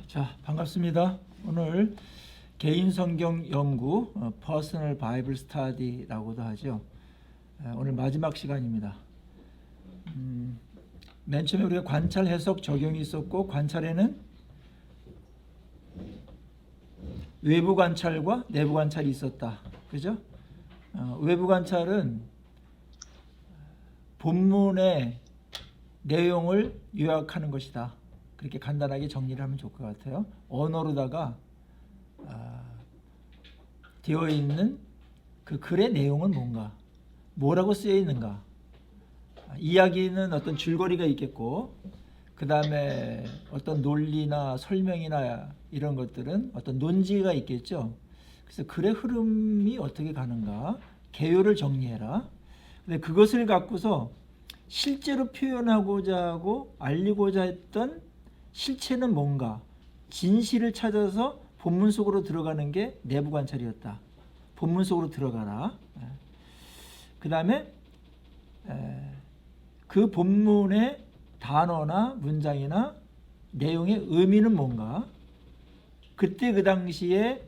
자, 반갑습니다. 오늘 개인 성경 연구, 퍼스널 바이블 스터디라고도 하죠. 오늘 마지막 시간입니다. 맨 처음에 우리가 관찰, 해석, 적용이 있었고, 관찰에는 외부 관찰과 내부 관찰이 있었다. 그죠? 외부 관찰은 본문의 내용을 요약하는 것이다. 그렇게 간단하게 정리를 하면 좋을 것 같아요. 언어로다가 되어 있는 그 글의 내용은 뭔가, 뭐라고 쓰여 있는가. 이야기는 어떤 줄거리가 있겠고, 그 다음에 어떤 논리나 설명이나 이런 것들은 어떤 논지가 있겠죠. 그래서 글의 흐름이 어떻게 가는가, 개요를 정리해라. 근데 그것을 갖고서 실제로 표현하고자 하고 알리고자 했던 실체는 뭔가, 진실을 찾아서 본문 속으로 들어가는 게 내부 관찰이었다. 본문 속으로 들어가라. 그 다음에 그 본문의 단어나 문장이나 내용의 의미는 뭔가, 그때 그 당시에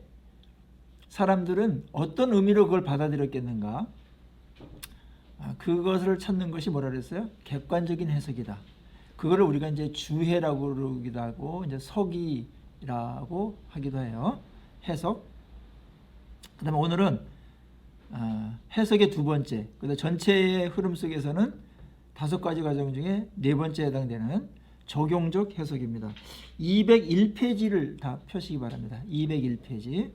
사람들은 어떤 의미로 그걸 받아들였겠는가, 그것을 찾는 것이 뭐라 그랬어요? 객관적인 해석이다. 그거를 우리가 이제 주해라고 그러기도 하고, 이제 서기라고 하기도 해요. 해석. 그 다음에 오늘은 해석의 두 번째, 그다음 전체의 흐름 속에서는 5가지 과정 중에 4번째에 해당되는 적용적 해석입니다. 201페이지를 다 펴시기 바랍니다. 201페이지.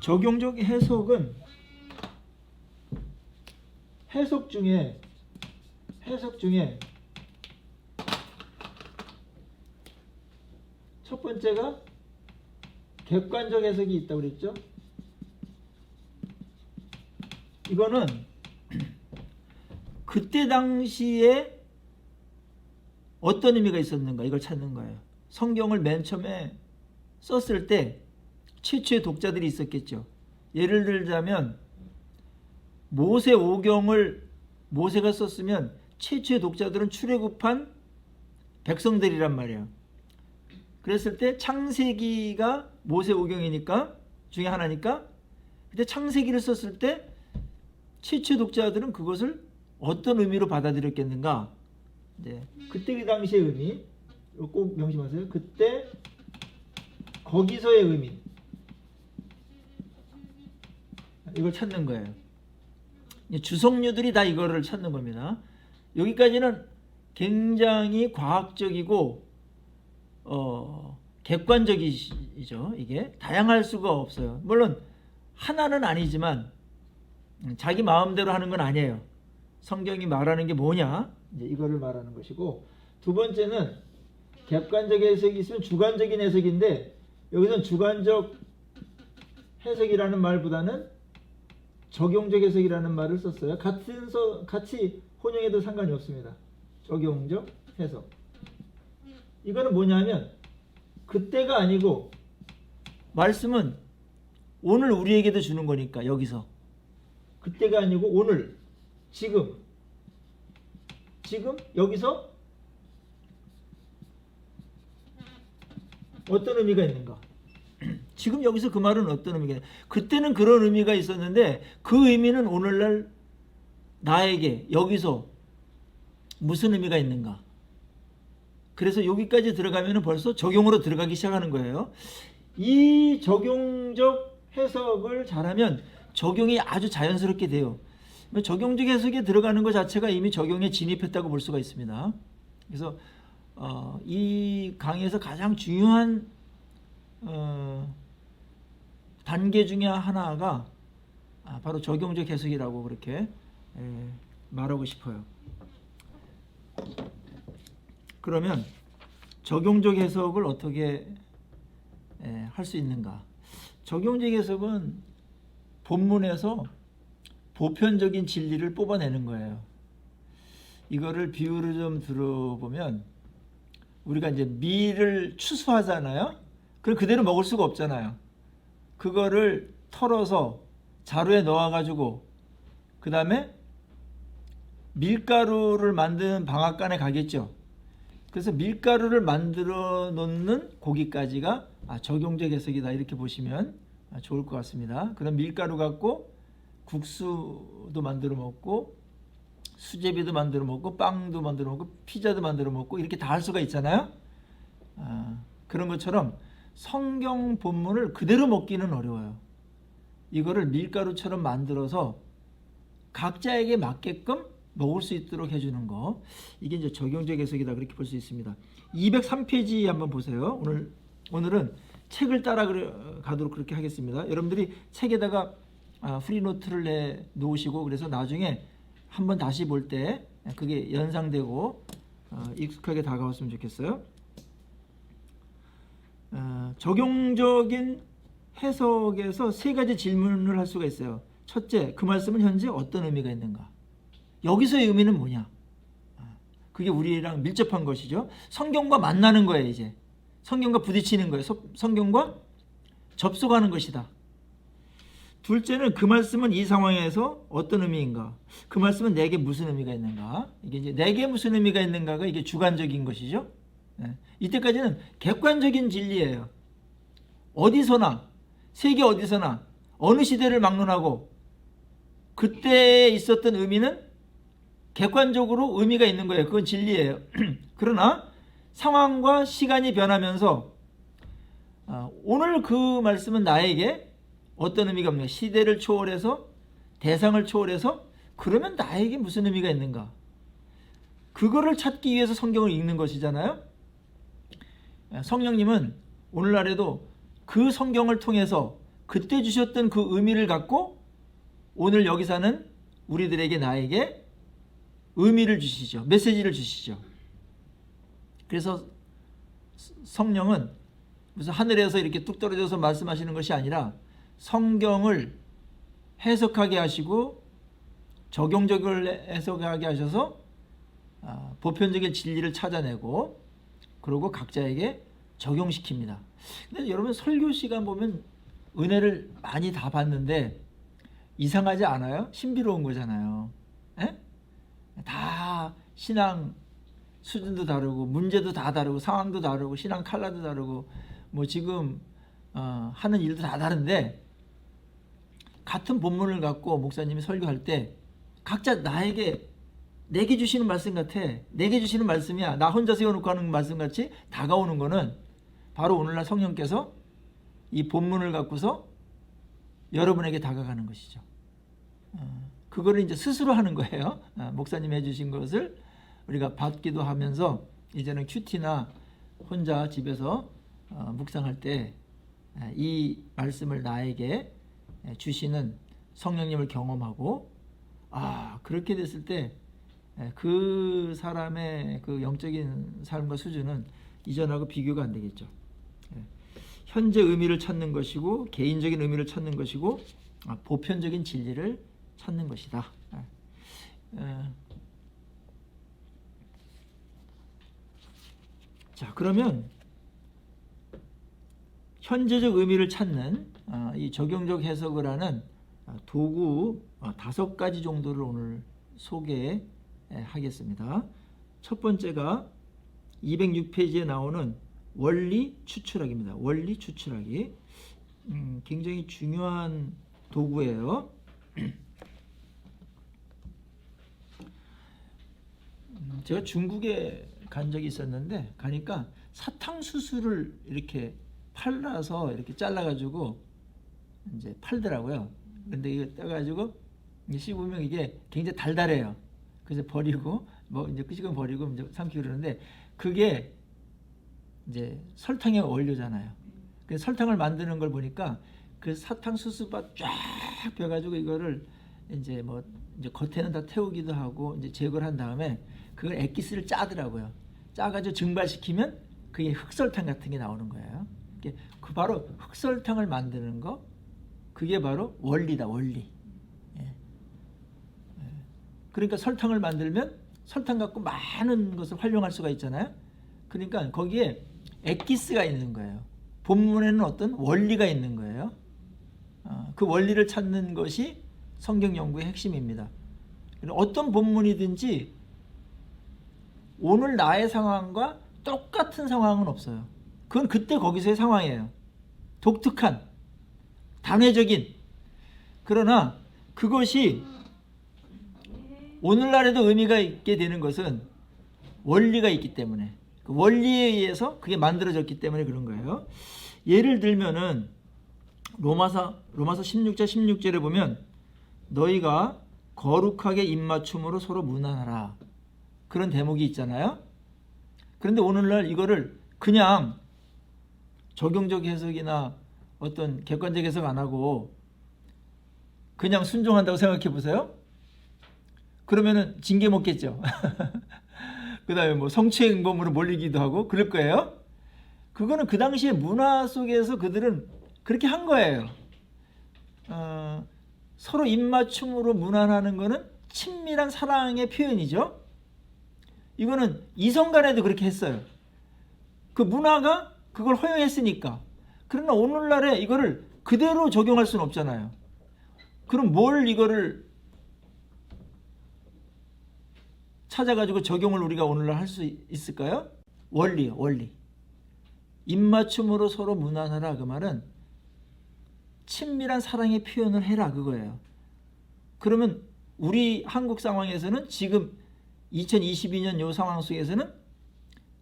적용적 해석은 해석 중에 첫 번째가 객관적 해석이 있다고 그랬죠. 이거는 그때 당시에 어떤 의미가 있었는가, 이걸 찾는 거예요. 성경을 맨 처음에 썼을 때 최초의 독자들이 있었겠죠. 예를 들자면 모세오경을 모세가 썼으면 최초의 독자들은 출애굽한 백성들이란 말이에요. 그랬을 때 창세기가 모세오경이니까, 중에 하나니까, 그때 창세기를 썼을 때 최초의 독자들은 그것을 어떤 의미로 받아들였겠는가. 이제 그때 그 당시의 의미, 꼭 명심하세요. 그때 거기서의 의미, 이걸 찾는 거예요. 주석류들이 다 이거를 찾는 겁니다. 여기까지는 굉장히 과학적이고 객관적이죠. 이게 다양할 수가 없어요. 물론 하나는 아니지만 자기 마음대로 하는 건 아니에요. 성경이 말하는 게 뭐냐, 이제 이거를 말하는 것이고, 두 번째는 객관적 해석이 있으면 주관적인 해석인데, 여기서는 주관적 해석이라는 말보다는 적용적 해석이라는 말을 썼어요. 같이 혼용해도 상관이 없습니다. 적용적 해석. 이거는 뭐냐면, 그때가 아니고 말씀은 오늘 우리에게도 주는 거니까, 여기서 그때가 아니고 오늘, 지금 여기서 어떤 의미가 있는가. 지금 여기서 그 말은 어떤 의미가 있는가. 그때는 그런 의미가 있었는데 그 의미는 오늘날 나에게 여기서 무슨 의미가 있는가. 그래서 여기까지 들어가면 벌써 적용으로 들어가기 시작하는 거예요. 이 적용적 해석을 잘하면 적용이 아주 자연스럽게 돼요. 적용적 해석에 들어가는 것 자체가 이미 적용에 진입했다고 볼 수가 있습니다. 그래서 이 강의에서 가장 중요한 단계 중에 하나가 바로 적용적 해석이라고 그렇게 말하고 싶어요. 그러면 적용적 해석을 어떻게 할 수 있는가? 적용적 해석은 본문에서 보편적인 진리를 뽑아내는 거예요. 이거를 비유를 좀 들어보면, 우리가 이제 밀을 추수하잖아요. 그걸 그대로 먹을 수가 없잖아요. 그거를 털어서 자루에 넣어가지고 그 다음에 밀가루를 만드는 방앗간에 가겠죠. 그래서 밀가루를 만들어 놓는 고기까지가 적용적 해석이다 이렇게 보시면 좋을 것 같습니다. 그럼 밀가루 갖고 국수도 만들어 먹고 수제비도 만들어 먹고 빵도 만들어 먹고 피자도 만들어 먹고 이렇게 다 할 수가 있잖아요. 그런 것처럼 성경 본문을 그대로 먹기는 어려워요. 이거를 밀가루처럼 만들어서 각자에게 맞게끔 먹을 수 있도록 해주는 거, 이게 이제 적용적 해석이다 그렇게 볼 수 있습니다. 203페이지 한번 보세요. 오늘은 책을 따라가도록 그렇게 하겠습니다. 여러분들이 책에다가 프리노트를 내 놓으시고 그래서 나중에 한번 다시 볼 때 그게 연상되고 익숙하게 다가왔으면 좋겠어요. 적용적인 해석에서 세 가지 질문을 할 수가 있어요. 첫째, 그 말씀은 현재 어떤 의미가 있는가? 여기서의 의미는 뭐냐? 그게 우리랑 밀접한 것이죠. 성경과 만나는 거예요. 이제 성경과 부딪히는 거예요. 성경과 접속하는 것이다. 둘째는 그 말씀은 이 상황에서 어떤 의미인가? 그 말씀은 내게 무슨 의미가 있는가? 이게 이제 내게 무슨 의미가 있는가가 이게 주관적인 것이죠. 이때까지는 객관적인 진리예요. 어디서나, 세계 어디서나 어느 시대를 막론하고 그때 있었던 의미는 객관적으로 의미가 있는 거예요. 그건 진리예요. 그러나 상황과 시간이 변하면서 오늘 그 말씀은 나에게 어떤 의미가 없는가? 시대를 초월해서, 대상을 초월해서, 그러면 나에게 무슨 의미가 있는가? 그거를 찾기 위해서 성경을 읽는 것이잖아요. 성령님은 오늘날에도 그 성경을 통해서 그때 주셨던 그 의미를 갖고 오늘 여기 사는 우리들에게, 나에게 의미를 주시죠. 메시지를 주시죠. 그래서 성령은 무슨 하늘에서 이렇게 뚝 떨어져서 말씀하시는 것이 아니라 성경을 해석하게 하시고 적용적을 해석하게 하셔서 보편적인 진리를 찾아내고 그리고 각자에게 적용시킵니다. 근데 여러분 설교 시간 보면 은혜를 많이 다 받는데 이상하지 않아요? 신비로운 거잖아요. 에? 다 신앙 수준도 다르고 문제도 다 다르고 상황도 다르고 신앙 칼라도 다르고 뭐 지금 하는 일도 다 다른데 같은 본문을 갖고 목사님이 설교할 때 각자 내게 주시는 말씀 같아. 내게 주시는 말씀이야. 나 혼자 세워놓고 하는 말씀같이 다가오는 거는 바로 오늘날 성령께서 이 본문을 갖고서 여러분에게 다가가는 것이죠. 그거를 이제 스스로 하는 거예요. 목사님이 해주신 것을 우리가 받기도 하면서 이제는 큐티나 혼자 집에서 묵상할 때 이 말씀을 나에게 주시는 성령님을 경험하고 그렇게 됐을 때 그 사람의 그 영적인 삶과 수준은 이전하고 비교가 안 되겠죠. 현재 의미를 찾는 것이고 개인적인 의미를 찾는 것이고 보편적인 진리를 찾는 것이다. 자, 그러면 현재적 의미를 찾는 이 적용적 해석을 하는 도구 5가지 정도를 오늘 소개하겠습니다. 첫 번째가 206페이지에 나오는 원리 추출하기입니다. 원리 추출하기. 굉장히 중요한 도구예요. 제가 중국에 간 적이 있었는데 가니까 사탕수수를 이렇게 팔라서 이렇게 잘라가지고 이제 팔더라고요. 근데 이거 따가지고 씹으면 이게 굉장히 달달해요. 그래서 버리고 뭐 이제 끄시건 버리고 이제 삼키고 그러는데 그게 이제 설탕의 원료잖아요. 그래서 설탕을 만드는 걸 보니까 그 사탕수수밭 쫙 펴가지고 이거를 이제 뭐 이제 겉에는 다 태우기도 하고 이제 제거를 한 다음에 그걸 액기스를 짜더라고요. 짜가지고 증발시키면 그게 흑설탕 같은 게 나오는 거예요. 그 바로 흑설탕을 만드는 거, 그게 바로 원리다, 원리. 그러니까 설탕을 만들면 설탕 갖고 많은 것을 활용할 수가 있잖아요. 그러니까 거기에 액기스가 있는 거예요. 본문에는 어떤 원리가 있는 거예요. 그 원리를 찾는 것이 성경 연구의 핵심입니다. 어떤 본문이든지 오늘 나의 상황과 똑같은 상황은 없어요. 그건 그때 거기서의 상황이에요. 독특한, 단회적인. 그러나 그것이 오늘날에도 의미가 있게 되는 것은 원리가 있기 때문에, 그 원리에 의해서 그게 만들어졌기 때문에 그런 거예요. 예를 들면은 로마서 16장 16절에 보면 너희가 거룩하게 입맞춤으로 서로 문안하라, 그런 대목이 있잖아요. 그런데 오늘날 이거를 그냥 적용적 해석이나 어떤 객관적 해석 안 하고 그냥 순종한다고 생각해 보세요. 그러면은 징계 먹겠죠. 그 다음에 뭐 성추행범으로 몰리기도 하고 그럴 거예요. 그거는 그 당시의 문화 속에서 그들은 그렇게 한 거예요. 서로 입맞춤으로 문안하는 거는 친밀한 사랑의 표현이죠. 이거는 이성 간에도 그렇게 했어요. 그 문화가 그걸 허용했으니까. 그러나 오늘날에 이거를 그대로 적용할 수는 없잖아요. 그럼 뭘 이거를 찾아가지고 적용을 우리가 오늘날 할 수 있을까요? 원리요, 원리. 입맞춤으로 서로 문안하라, 그 말은 친밀한 사랑의 표현을 해라, 그거예요. 그러면 우리 한국 상황에서는 지금 2022년 요 상황 속에서는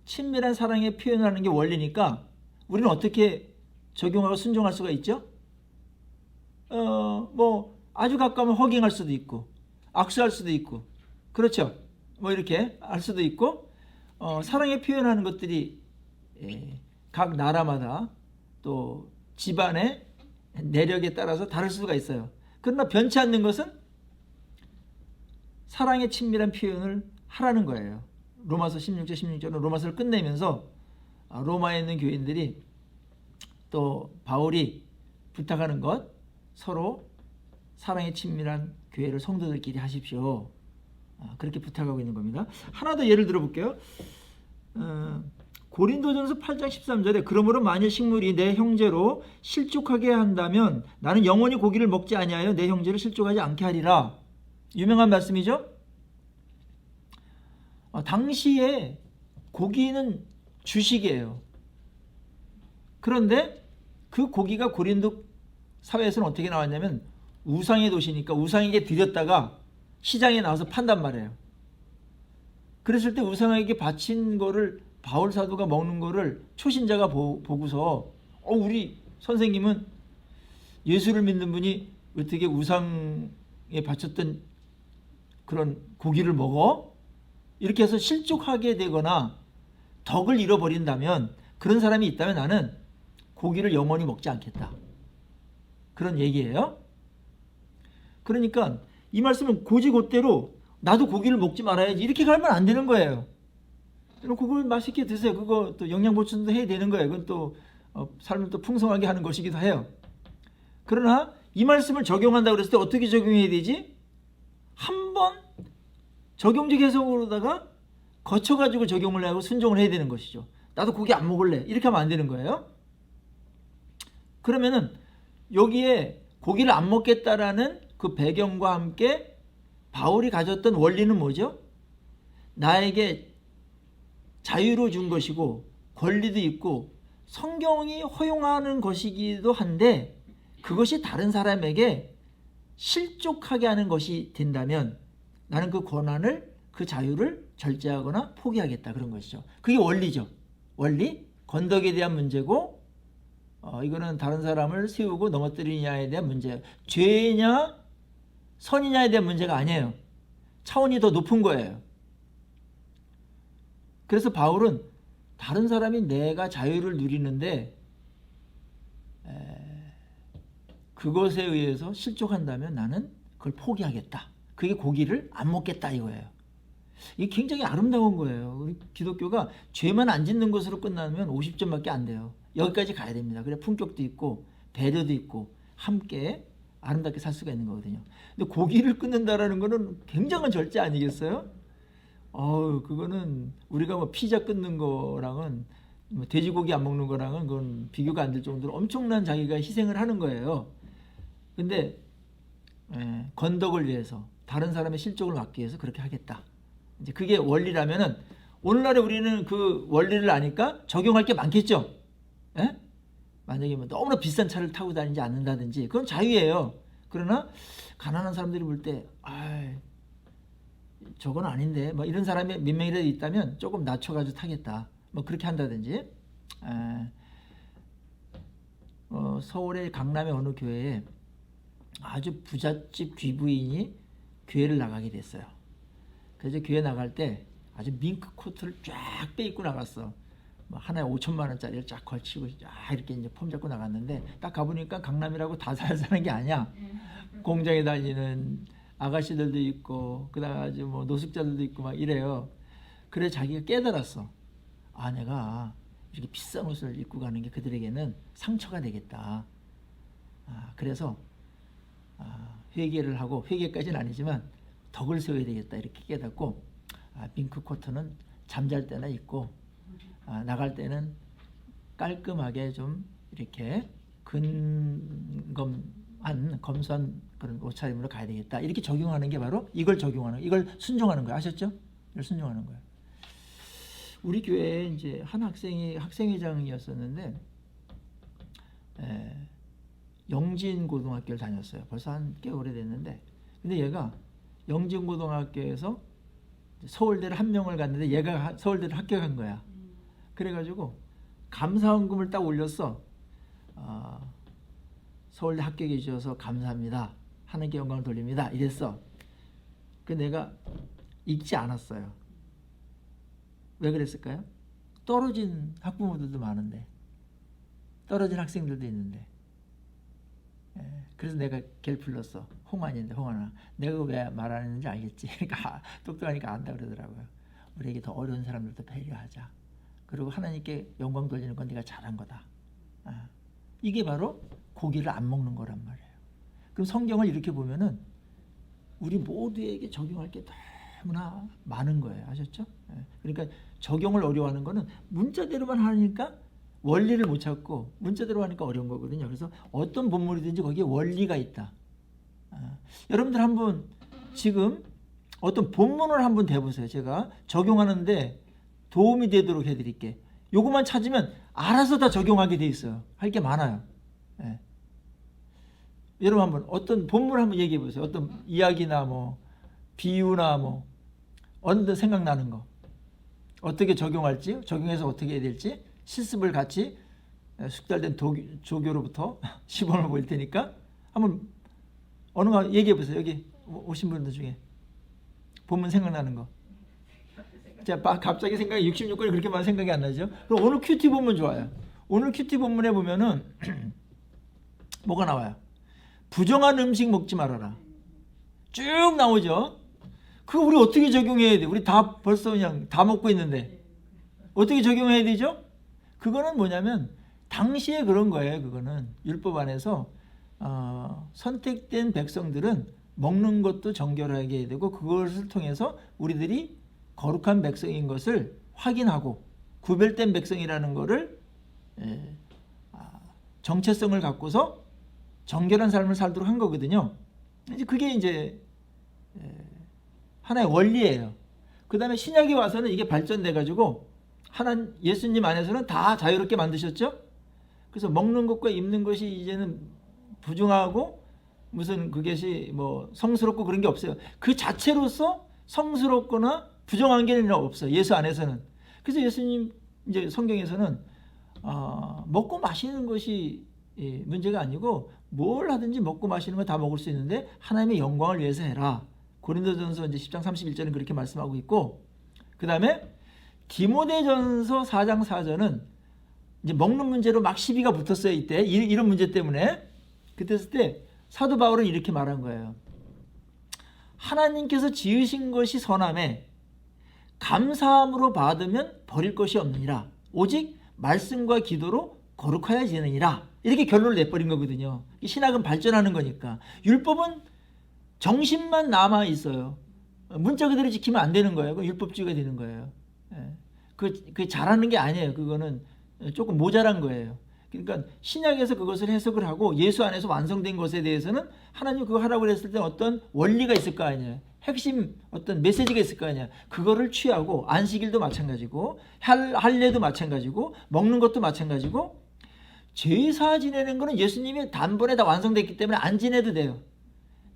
친밀한 사랑의 표현을 하는 게 원리니까 우리는 어떻게 적용하고 순종할 수가 있죠? 뭐 아주 가까우면 허깅할 수도 있고 악수할 수도 있고, 그렇죠? 뭐 이렇게 할 수도 있고, 사랑의 표현하는 것들이 각 나라마다 또 집안의 내력에 따라서 다를 수가 있어요. 그러나 변치 않는 것은 사랑의 친밀한 표현을 하라는 거예요. 로마서 16절 16절은 로마서를 끝내면서 로마에 있는 교인들이 또 바울이 부탁하는 것, 서로 사랑의 친밀한 교회를 성도들끼리 하십시오, 그렇게 부탁하고 있는 겁니다. 하나 더 예를 들어 볼게요. 고린도전서 8장 13절에 그러므로 만일 식물이 내 형제로 실족하게 한다면 나는 영원히 고기를 먹지 아니하여 내 형제를 실족하지 않게 하리라. 유명한 말씀이죠. 당시에 고기는 주식이에요. 그런데 그 고기가 고린도 사회에서는 어떻게 나왔냐면 우상의 도시니까 우상에게 드렸다가 시장에 나와서 판단 말이에요. 그랬을 때 우상에게 바친 거를 바울 사도가 먹는 거를 초신자가 보고서 우리 선생님은 예수를 믿는 분이 어떻게 우상에 바쳤던 그런 고기를 먹어? 이렇게 해서 실족하게 되거나 덕을 잃어버린다면, 그런 사람이 있다면 나는 고기를 영원히 먹지 않겠다, 그런 얘기예요. 그러니까 이 말씀은 고지고대로 나도 고기를 먹지 말아야지 이렇게 가면 안 되는 거예요. 그걸 맛있게 드세요. 그거 또 영양 보충도 해야 되는 거예요. 그건 또 삶을 또 풍성하게 하는 것이기도 해요. 그러나 이 말씀을 적용한다고 그랬을 때 어떻게 적용해야 되지? 한번 적용적 해석으로다가 거쳐가지고 적용을 하고 순종을 해야 되는 것이죠. 나도 고기 안 먹을래, 이렇게 하면 안 되는 거예요. 그러면은 여기에 고기를 안 먹겠다라는 그 배경과 함께 바울이 가졌던 원리는 뭐죠? 나에게 자유로 준 것이고 권리도 있고 성경이 허용하는 것이기도 한데, 그것이 다른 사람에게 실족하게 하는 것이 된다면 나는 그 권한을, 그 자유를 절제하거나 포기하겠다, 그런 것이죠. 그게 원리죠. 원리, 건덕에 대한 문제고, 이거는 다른 사람을 세우고 넘어뜨리냐에 대한 문제예요. 죄냐 선이냐에 대한 문제가 아니에요. 차원이 더 높은 거예요. 그래서 바울은 다른 사람이 내가 자유를 누리는데 그것에 의해서 실족한다면 나는 그걸 포기하겠다, 그게 고기를 안 먹겠다, 이거예요. 이게 굉장히 아름다운 거예요. 우리 기독교가 죄만 안 짓는 것으로 끝나면 50점밖에 안 돼요. 여기까지 가야 됩니다. 그래 품격도 있고 배려도 있고 함께 아름답게 살 수가 있는 거거든요. 근데 고기를 끊는다라는 거는 굉장한 절제 아니겠어요? 그거는 우리가 뭐 피자 끊는 거랑은 뭐 돼지고기 안 먹는 거랑은 그건 비교가 안 될 정도로 엄청난 자기가 희생을 하는 거예요. 근데 건덕을 위해서, 다른 사람의 실족을 막기 위해서 그렇게 하겠다. 이제 그게 원리라면은 오늘날에 우리는 그 원리를 아니까 적용할 게 많겠죠. 예? 만약에 뭐 너무나 비싼 차를 타고 다니지 않는다든지 그건 자유예요. 그러나 가난한 사람들이 볼 때 저건 아닌데 뭐 이런 사람이 몇 명이라도 있다면 조금 낮춰가지고 타겠다. 뭐 그렇게 한다든지. 서울의 강남의 어느 교회에 아주 부잣집 귀부인이 교회를 나가게 됐어요. 그래서 교회 나갈 때 아주 밍크 코트를 쫙 빼입고 나갔어. 뭐 하나에 5천만 원짜리를 쫙 걸치고 쫙 이렇게 이제 폼 잡고 나갔는데 딱 가보니까 강남이라고 다 잘 사는 게 아니야. 공장에 다니는 아가씨들도 있고 그다음 아주 뭐 노숙자들도 있고 막 이래요. 그래 자기가 깨달았어. 내가 이렇게 비싼 옷을 입고 가는 게 그들에게는 상처가 되겠다. 그래서 회개를 하고 회개까지는 아니지만 덕을 세워야 되겠다 이렇게 깨닫고 밍크 코트는 잠잘 때나 입고 나갈 때는 깔끔하게 좀 이렇게 검소한 그런 옷차림으로 가야 되겠다. 이렇게 적용하는 게 바로 이걸 적용하는, 이걸 순종하는 거예요. 아셨죠? 이걸 순종하는 거예요. 우리 교회에 이제 한 학생이 학생회장이었었는데 영진고등학교를 다녔어요. 벌써 한 꽤 오래됐는데, 근데 얘가 영진고등학교에서 서울대를 한 명을 갔는데 얘가 서울대를 합격한 거야. 그래가지고 감사원금을 딱 올렸어. 서울대 합격해 주셔서 감사합니다. 하나님께 영광을 돌립니다. 이랬어. 그 내가 읽지 않았어요. 왜 그랬을까요? 떨어진 학부모들도 많은데, 떨어진 학생들도 있는데. 그래서 내가 걔를 불렀어. 홍환인데, 홍환아, 내가 왜 말하는지 알겠지? 그러니까 똑똑하니까 안다 그러더라고요. 우리에게 더 어려운 사람들도 배려하자. 그리고 하나님께 영광 돌리는 건 네가 잘한 거다. 이게 바로 고기를 안 먹는 거란 말이에요. 그럼 성경을 이렇게 보면은 우리 모두에게 적용할 게 너무나 많은 거예요. 아셨죠? 그러니까 적용을 어려워하는 거는 문자대로만 하니까 원리를 못 찾고 문자대로 하니까 어려운 거거든요. 그래서 어떤 본문이든지 거기에 원리가 있다. 여러분들 한번 지금 어떤 본문을 한번 대보세요. 제가 적용하는데 도움이 되도록 해드릴게. 요것만 찾으면 알아서 다 적용하게 돼 있어요. 할 게 많아요. 여러분 한번 어떤 본문을 한번 얘기해 보세요. 어떤 이야기나 뭐 비유나 뭐 언뜻 생각나는 거 어떻게 적용할지, 적용해서 어떻게 해야 될지 실습을 같이 숙달된 조교로부터 시범을 보일 테니까 한번 어느 거 얘기해 보세요. 여기 오신 분들 중에 본문 생각나는 거. 자, 갑자기 생각이 66권이 그렇게 많은 생각이 안 나죠. 그럼 오늘 큐티 본문 좋아요. 오늘 큐티 본문에 보면은 뭐가 나와요? 부정한 음식 먹지 말아라. 쭉 나오죠. 그거 우리 어떻게 적용해야 돼? 우리 다 벌써 그냥 다 먹고 있는데 어떻게 적용해야 되죠? 그거는 뭐냐면 당시에 그런 거예요. 그거는 율법 안에서 선택된 백성들은 먹는 것도 정결하게 해야 되고 그것을 통해서 우리들이 거룩한 백성인 것을 확인하고 구별된 백성이라는 것을 정체성을 갖고서 정결한 삶을 살도록 한 거거든요. 이제 그게 이제 하나의 원리예요. 그 다음에 신약에 와서는 이게 발전돼 가지고 예수님 안에서는 다 자유롭게 만드셨죠. 그래서 먹는 것과 입는 것이 이제는 부정하고 무슨 그것이 뭐 성스럽고 그런 게 없어요. 그 자체로서 성스럽거나 부정한 게 없어요. 예수 안에서는. 그래서 예수님 이제 성경에서는 먹고 마시는 것이 문제가 아니고 뭘 하든지 먹고 마시는 거 다 먹을 수 있는데 하나님의 영광을 위해서 해라. 고린도전서 이제 10장 31절은 그렇게 말씀하고 있고, 그 다음에 디모데전서 4장 4절은 이제 먹는 문제로 막 시비가 붙었어요. 이때 이런 문제 때문에. 그랬을 때 사도 바울은 이렇게 말한 거예요. 하나님께서 지으신 것이 선함에 감사함으로 받으면 버릴 것이 없느니라. 오직 말씀과 기도로 거룩하여 지느니라. 이렇게 결론을 내버린 거거든요. 신학은 발전하는 거니까. 율법은 정신만 남아 있어요. 문자 그대로 지키면 안 되는 거예요. 율법주의가 되는 거예요. 그 잘하는 게 아니에요. 그거는 조금 모자란 거예요. 그러니까 신약에서 그것을 해석을 하고 예수 안에서 완성된 것에 대해서는 하나님 그거 하라고 그랬을 때 어떤 원리가 있을 거 아니에요. 핵심 어떤 메시지가 있을 거 아니야. 그거를 취하고 안식일도 마찬가지고 할례도 마찬가지고 먹는 것도 마찬가지고 제사 지내는 거는 예수님이 단번에 다 완성됐기 때문에 안 지내도 돼요.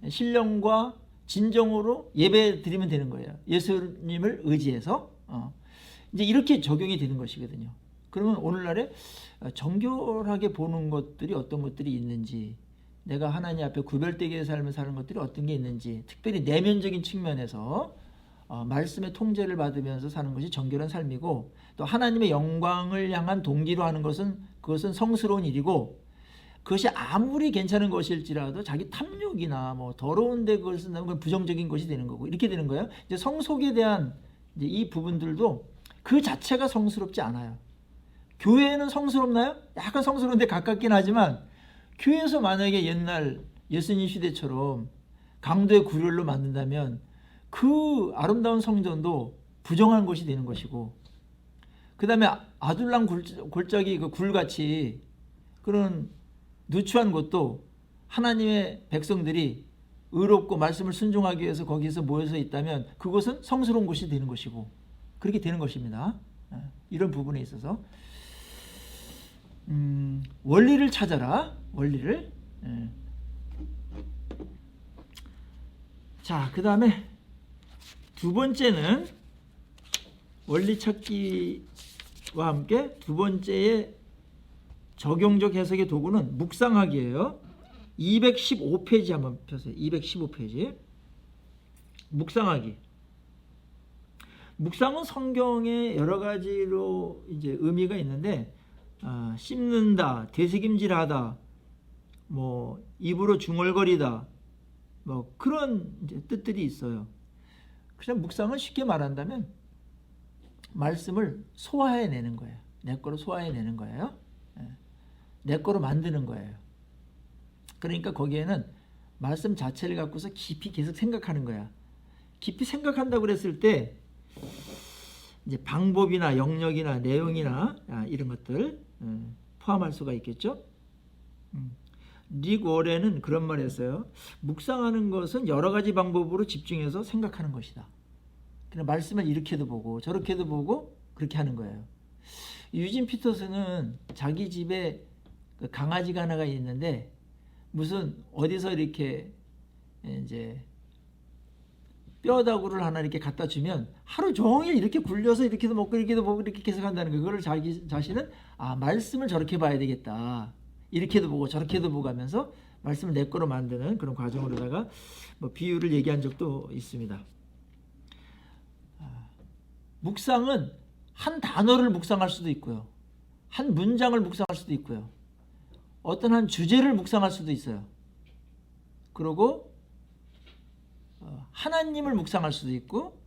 신령과 진정으로 예배 드리면 되는 거예요. 예수님을 의지해서 이제 이렇게 적용이 되는 것이거든요. 그러면 오늘날에 정결하게 보는 것들이 어떤 것들이 있는지, 내가 하나님 앞에 구별되게 삶을 사는 것들이 어떤 게 있는지, 특별히 내면적인 측면에서 말씀의 통제를 받으면서 사는 것이 정결한 삶이고, 또 하나님의 영광을 향한 동기로 하는 것은 그것은 성스러운 일이고, 그것이 아무리 괜찮은 것일지라도 자기 탐욕이나 뭐 더러운데 그걸 쓴다면 그건 부정적인 것이 되는 거고, 이렇게 되는 거예요. 이제 성속에 대한 이제 이 부분들도 그 자체가 성스럽지 않아요. 교회는 성스럽나요? 약간 성스러운데 가깝긴 하지만, 교회에서 만약에 옛날 예수님 시대처럼 강도의 구렬로 만든다면 그 아름다운 성전도 부정한 것이 되는 것이고, 그 다음에 아둘람 골짜기 그 굴같이 그런 누추한 곳도 하나님의 백성들이 의롭고 말씀을 순종하기 위해서 거기에서 모여서 있다면 그것은 성스러운 곳이 되는 것이고, 그렇게 되는 것입니다. 이런 부분에 있어서 원리를 찾아라. 원리를. 자, 그 다음에 두 번째는 원리 찾기와 함께 두 번째의 적용적 해석의 도구는 묵상하기예요. 215페이지 한번 펴세요. 215페이지. 묵상하기. 묵상은 성경에 여러 가지로 이제 의미가 있는데, 씹는다, 되새김질하다, 뭐 입으로 중얼거리다, 뭐 그런 이제 뜻들이 있어요. 그냥 묵상은 쉽게 말한다면 말씀을 소화해내는 거예요. 내 거로 소화해내는 거예요. 내 거로 만드는 거예요. 그러니까 거기에는 말씀 자체를 갖고서 깊이 계속 생각하는 거야. 깊이 생각한다고 그랬을 때 이제 방법이나 영역이나 내용이나 이런 것들 포함할 수가 있겠죠. 릭 워렌은 그런 말 했어요. 묵상하는 것은 여러 가지 방법으로 집중해서 생각하는 것이다. 그냥 말씀을 이렇게도 보고 저렇게도 보고 그렇게 하는 거예요. 유진 피터스는 자기 집에 강아지가 하나가 있는데, 무슨 어디서 이렇게 이제 뼈다구를 하나 이렇게 갖다 주면 하루 종일 이렇게 굴려서 이렇게도 먹고 이렇게도 보고 이렇게 계속 한다는 거예요. 그걸 자기 자신은 말씀을 저렇게 봐야 되겠다, 이렇게도 보고 저렇게도 보고 하면서 말씀을 내 거로 만드는 그런 과정으로다가 뭐 비유를 얘기한 적도 있습니다. 묵상은 한 단어를 묵상할 수도 있고요, 한 문장을 묵상할 수도 있고요, 어떤 한 주제를 묵상할 수도 있어요. 그리고 하나님을 묵상할 수도 있고,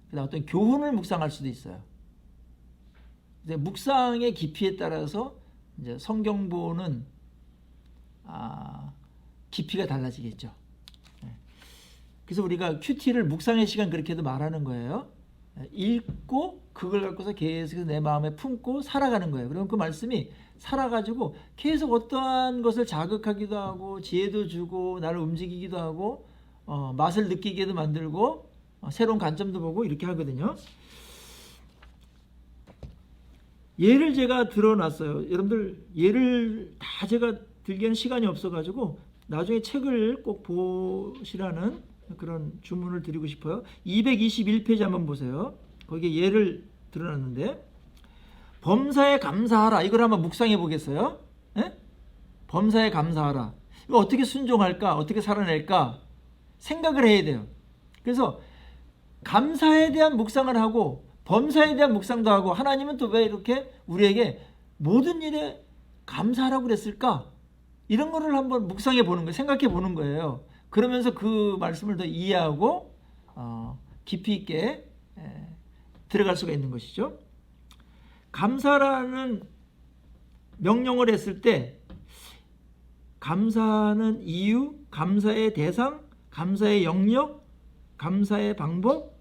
그다음 어떤 교훈을 묵상할 수도 있어요. 이제 묵상의 깊이에 따라서 이제 성경 보는 깊이가 달라지겠죠. 그래서 우리가 큐티를 묵상의 시간 그렇게도 말하는 거예요. 읽고 그걸 갖고서 계속해서 내 마음에 품고 살아가는 거예요. 그러면 그 말씀이 살아가지고 계속 어떠한 것을 자극하기도 하고 지혜도 주고 나를 움직이기도 하고 맛을 느끼게도 만들고 새로운 관점도 보고 이렇게 하거든요. 예를 제가 들어놨어요. 여러분들 예를 다 제가 들기에는 시간이 없어가지고 나중에 책을 꼭 보시라는 그런 주문을 드리고 싶어요. 221페이지 한번 보세요. 거기에 예를 들어놨는데, 범사에 감사하라, 이걸 한번 묵상해 보겠어요? 에? 범사에 감사하라. 이거 어떻게 순종할까? 어떻게 살아낼까? 생각을 해야 돼요. 그래서 감사에 대한 묵상을 하고 범사에 대한 묵상도 하고, 하나님은 또 왜 이렇게 우리에게 모든 일에 감사하라고 그랬을까? 이런 거를 한번 묵상해 보는 거예요. 생각해 보는 거예요. 그러면서 그 말씀을 더 이해하고 깊이 있게 들어갈 수가 있는 것이죠. 감사라는 명령을 했을 때 감사는 이유, 감사의 대상, 감사의 영역, 감사의 방법,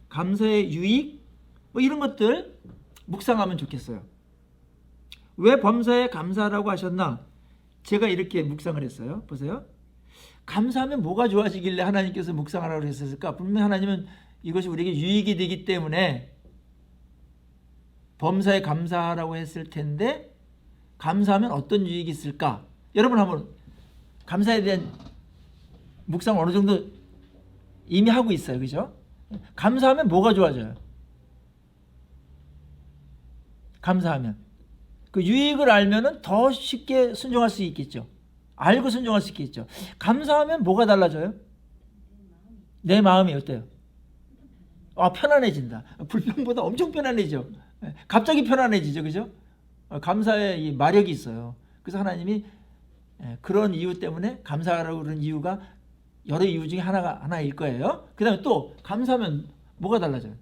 감사의 유익, 뭐 이런 것들 묵상하면 좋겠어요. 왜 범사에 감사하라고 하셨나? 제가 이렇게 묵상을 했어요. 보세요. 감사하면 뭐가 좋아지길래 하나님께서 묵상하라고 했을까? 분명 하나님은 이것이 우리에게 유익이 되기 때문에 범사에 감사하라고 했을 텐데, 감사하면 어떤 유익이 있을까? 여러분 한번 감사에 대한 묵상 어느 정도 이미 하고 있어요. 그죠? 감사하면 뭐가 좋아져요? 감사하면 그 유익을 알면은 더 쉽게 순종할 수 있겠죠. 알고 순종할 수 있겠죠. 감사하면 뭐가 달라져요? 내 마음이 어때요? 편안해진다. 불평보다 엄청 편안해져. 갑자기 편안해지죠. 그죠? 감사의 이 마력이 있어요. 그래서 하나님이 그런 이유 때문에 감사하라고 그러는 이유가 여러 이유 중에 하나일 거예요. 그 다음에 또 감사하면 뭐가 달라져요?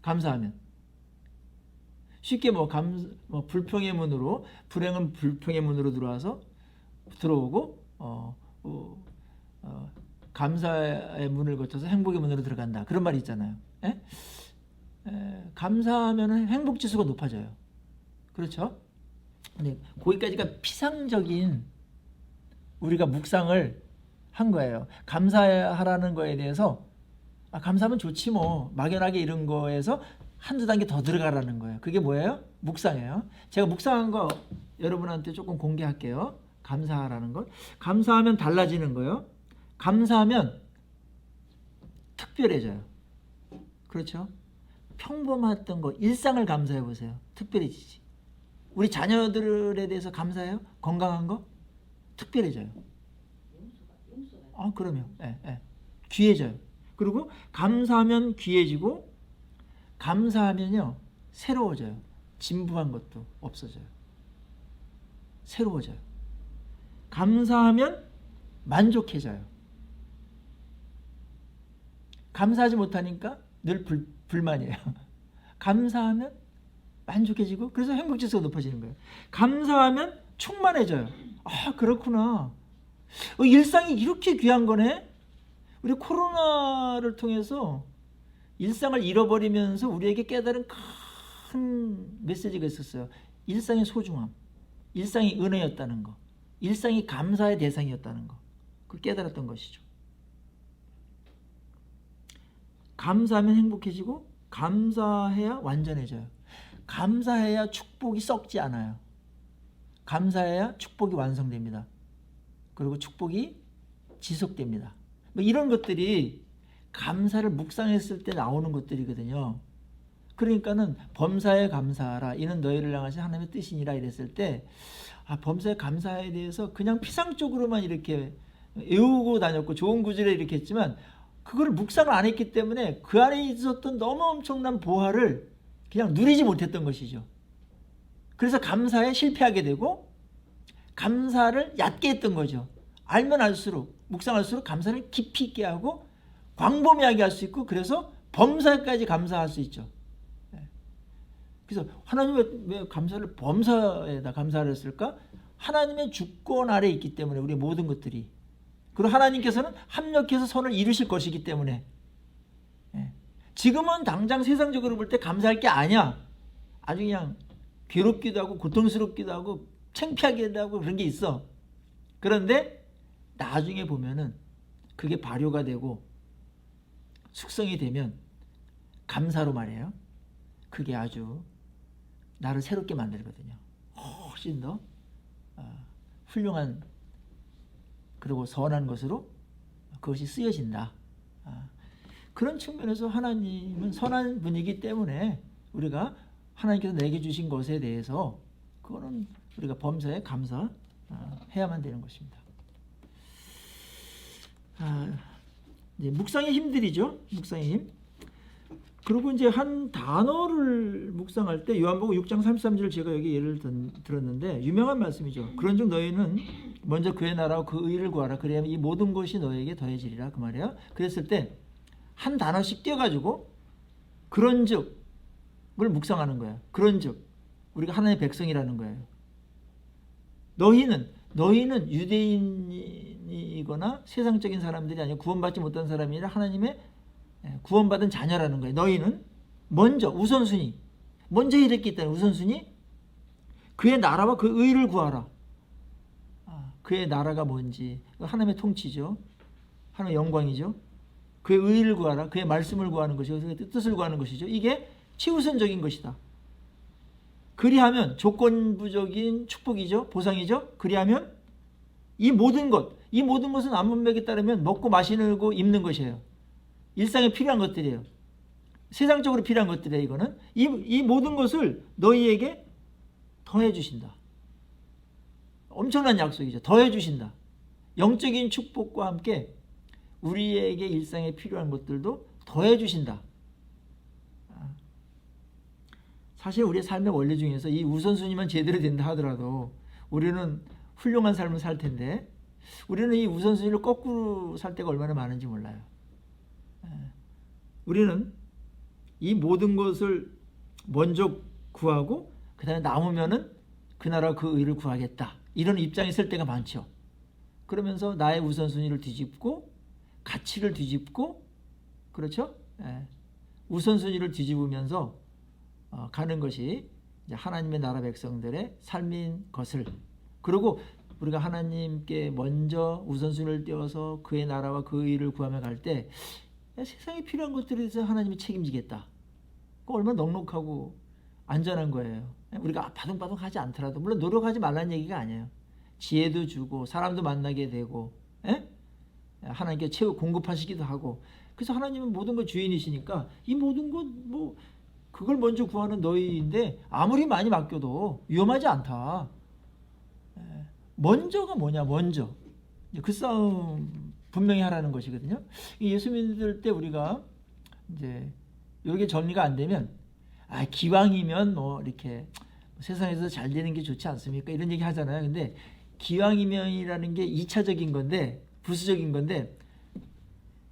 감사하면 쉽게 불평의 문으로, 불행은 불평의 문으로 들어오고 감사의 문을 거쳐서 행복의 문으로 들어간다. 그런 말이 있잖아요. 감사하면 행복 지수가 높아져요. 그렇죠? 근데 거기까지가 피상적인 우리가 묵상을 한 거예요. 감사하라는 거에 대해서 감사하면 좋지 뭐, 막연하게 이런 거에서 한두 단계 더 들어가라는 거예요. 그게 뭐예요? 묵상이에요. 제가 묵상한 거 여러분한테 조금 공개할게요. 감사하라는 것. 감사하면 달라지는 거예요. 감사하면 특별해져요. 그렇죠? 평범했던 거, 일상을 감사해 보세요. 특별해지지. 우리 자녀들에 대해서 감사해요? 건강한 거? 특별해져요. 그럼요. 귀해져요. 그리고 감사하면 귀해지고, 감사하면요 새로워져요. 진부한 것도 없어져요. 새로워져요. 감사하면 만족해져요. 감사하지 못하니까 늘 불만이에요. 감사하면 만족해지고, 그래서 행복지수가 높아지는 거예요. 감사하면 충만해져요. 그렇구나. 일상이 이렇게 귀한 거네. 우리 코로나를 통해서 일상을 잃어버리면서 우리에게 깨달은 큰 메시지가 있었어요. 일상의 소중함, 일상이 은혜였다는 거, 일상이 감사의 대상이었다는 거, 그 깨달았던 것이죠. 감사하면 행복해지고, 감사해야 완전해져요. 감사해야 축복이 썩지 않아요. 감사해야 축복이 완성됩니다. 그리고 축복이 지속됩니다. 이런 것들이 감사를 묵상했을 때 나오는 것들이거든요. 그러니까는 범사에 감사하라, 이는 너희를 향하신 하나님의 뜻이니라 이랬을 때, 범사에 감사에 대해서 그냥 피상적으로만 이렇게 외우고 다녔고 좋은 구절에 이렇게 했지만, 그걸 묵상을 안 했기 때문에 그 안에 있었던 너무 엄청난 보화를 그냥 누리지 못했던 것이죠. 그래서 감사에 실패하게 되고 감사를 얕게 했던 거죠. 알면 알수록, 묵상할수록 감사를 깊이 있게 하고 광범위하게 할 수 있고, 그래서 범사까지 감사할 수 있죠. 그래서 하나님이 왜 감사를 범사에다 감사를 했을까? 하나님의 주권 아래 있기 때문에 우리 모든 것들이, 그리고 하나님께서는 합력해서 선을 이루실 것이기 때문에, 지금은 당장 세상적으로 볼 때 감사할 게 아니야. 아주 그냥 괴롭기도 하고 고통스럽기도 하고 창피하기도 하고 그런 게 있어. 그런데 나중에 보면은 그게 발효가 되고 숙성이 되면, 감사로 말이에요, 그게 아주 나를 새롭게 만들거든요. 훨씬 더 훌륭한, 그리고 선한 것으로 그것이 쓰여진다. 그런 측면에서 하나님은 선한 분이기 때문에 우리가 하나님께서 내게 주신 것에 대해서, 그거는 우리가 범사에 감사해야만 되는 것입니다. 이제 묵상의 힘들이죠. 묵상의 힘. 그리고 이제 한 단어를 묵상할 때 요한복음 6장 33절 제가 여기 예를 들었는데 유명한 말씀이죠. 그런즉 너희는 먼저 그의 나라와 그 의를 구하라. 그래야만 이 모든 것이 너에게 더해지리라. 그 말이에요. 그랬을 때 한 단어씩 떼어가지고 그런즉을 묵상하는 거예요. 그런즉 우리가 하나님의 백성이라는 거예요. 너희는 유대인이거나 세상적인 사람들이 아니고 구원받지 못한 사람이 아니라 하나님의 구원받은 자녀라는 거예요. 너희는 먼저 우선순위, 먼저 이랬기 때문에 우선순위 그의 나라와 그 의를 구하라. 그의 나라가 뭔지 하나님의 통치죠. 하나님의 영광이죠. 그의 의를 구하라. 그의 말씀을 구하는 것이고 그의 뜻을 구하는 것이죠. 이게 최우선적인 것이다. 그리하면 조건부적인 축복이죠. 보상이죠. 그리하면 이 모든 것은 안문맥에 따르면 먹고 마시고 입는 것이에요. 일상에 필요한 것들이에요. 세상적으로 필요한 것들이에요. 이거는 이 모든 것을 너희에게 더해 주신다. 엄청난 약속이죠. 더해 주신다. 영적인 축복과 함께 우리에게 일상에 필요한 것들도 더해 주신다. 사실 우리의 삶의 원리 중에서 이 우선순위만 제대로 된다 하더라도 우리는 훌륭한 삶을 살 텐데 우리는 이 우선순위를 거꾸로 살 때가 얼마나 많은지 몰라요. 우리는 이 모든 것을 먼저 구하고 그 다음에 남으면은 그 나라 그 의를 구하겠다. 이런 입장에 있을 때가 많죠. 그러면서 나의 우선순위를 뒤집고 가치를 뒤집고 그렇죠? 우선순위를 뒤집으면서 가는 것이 이제 하나님의 나라 백성들의 삶인 것을 그리고 우리가 하나님께 먼저 우선순위를 띄워서 그의 나라와 그 의를 구하며 갈 때 세상에 필요한 것들에 대해서 하나님이 책임지겠다. 그거 얼마나 넉넉하고 안전한 거예요. 우리가 바둥바둥하지 않더라도 물론 노력하지 말라는 얘기가 아니에요. 지혜도 주고 사람도 만나게 되고 하나님께 최후 공급하시기도 하고 그래서 하나님은 모든 것 주인이시니까 이 모든 것 뭐 그걸 먼저 구하는 너희인데 아무리 많이 맡겨도 위험하지 않다. 먼저가 뭐냐? 먼저 그 싸움 분명히 하라는 것이거든요. 예수 믿을 때 우리가 이제 이게 정리가 안 되면 기왕이면 뭐 이렇게 세상에서 잘 되는 게 좋지 않습니까? 이런 얘기 하잖아요. 근데 기왕이면이라는 게 2차적인 건데 부수적인 건데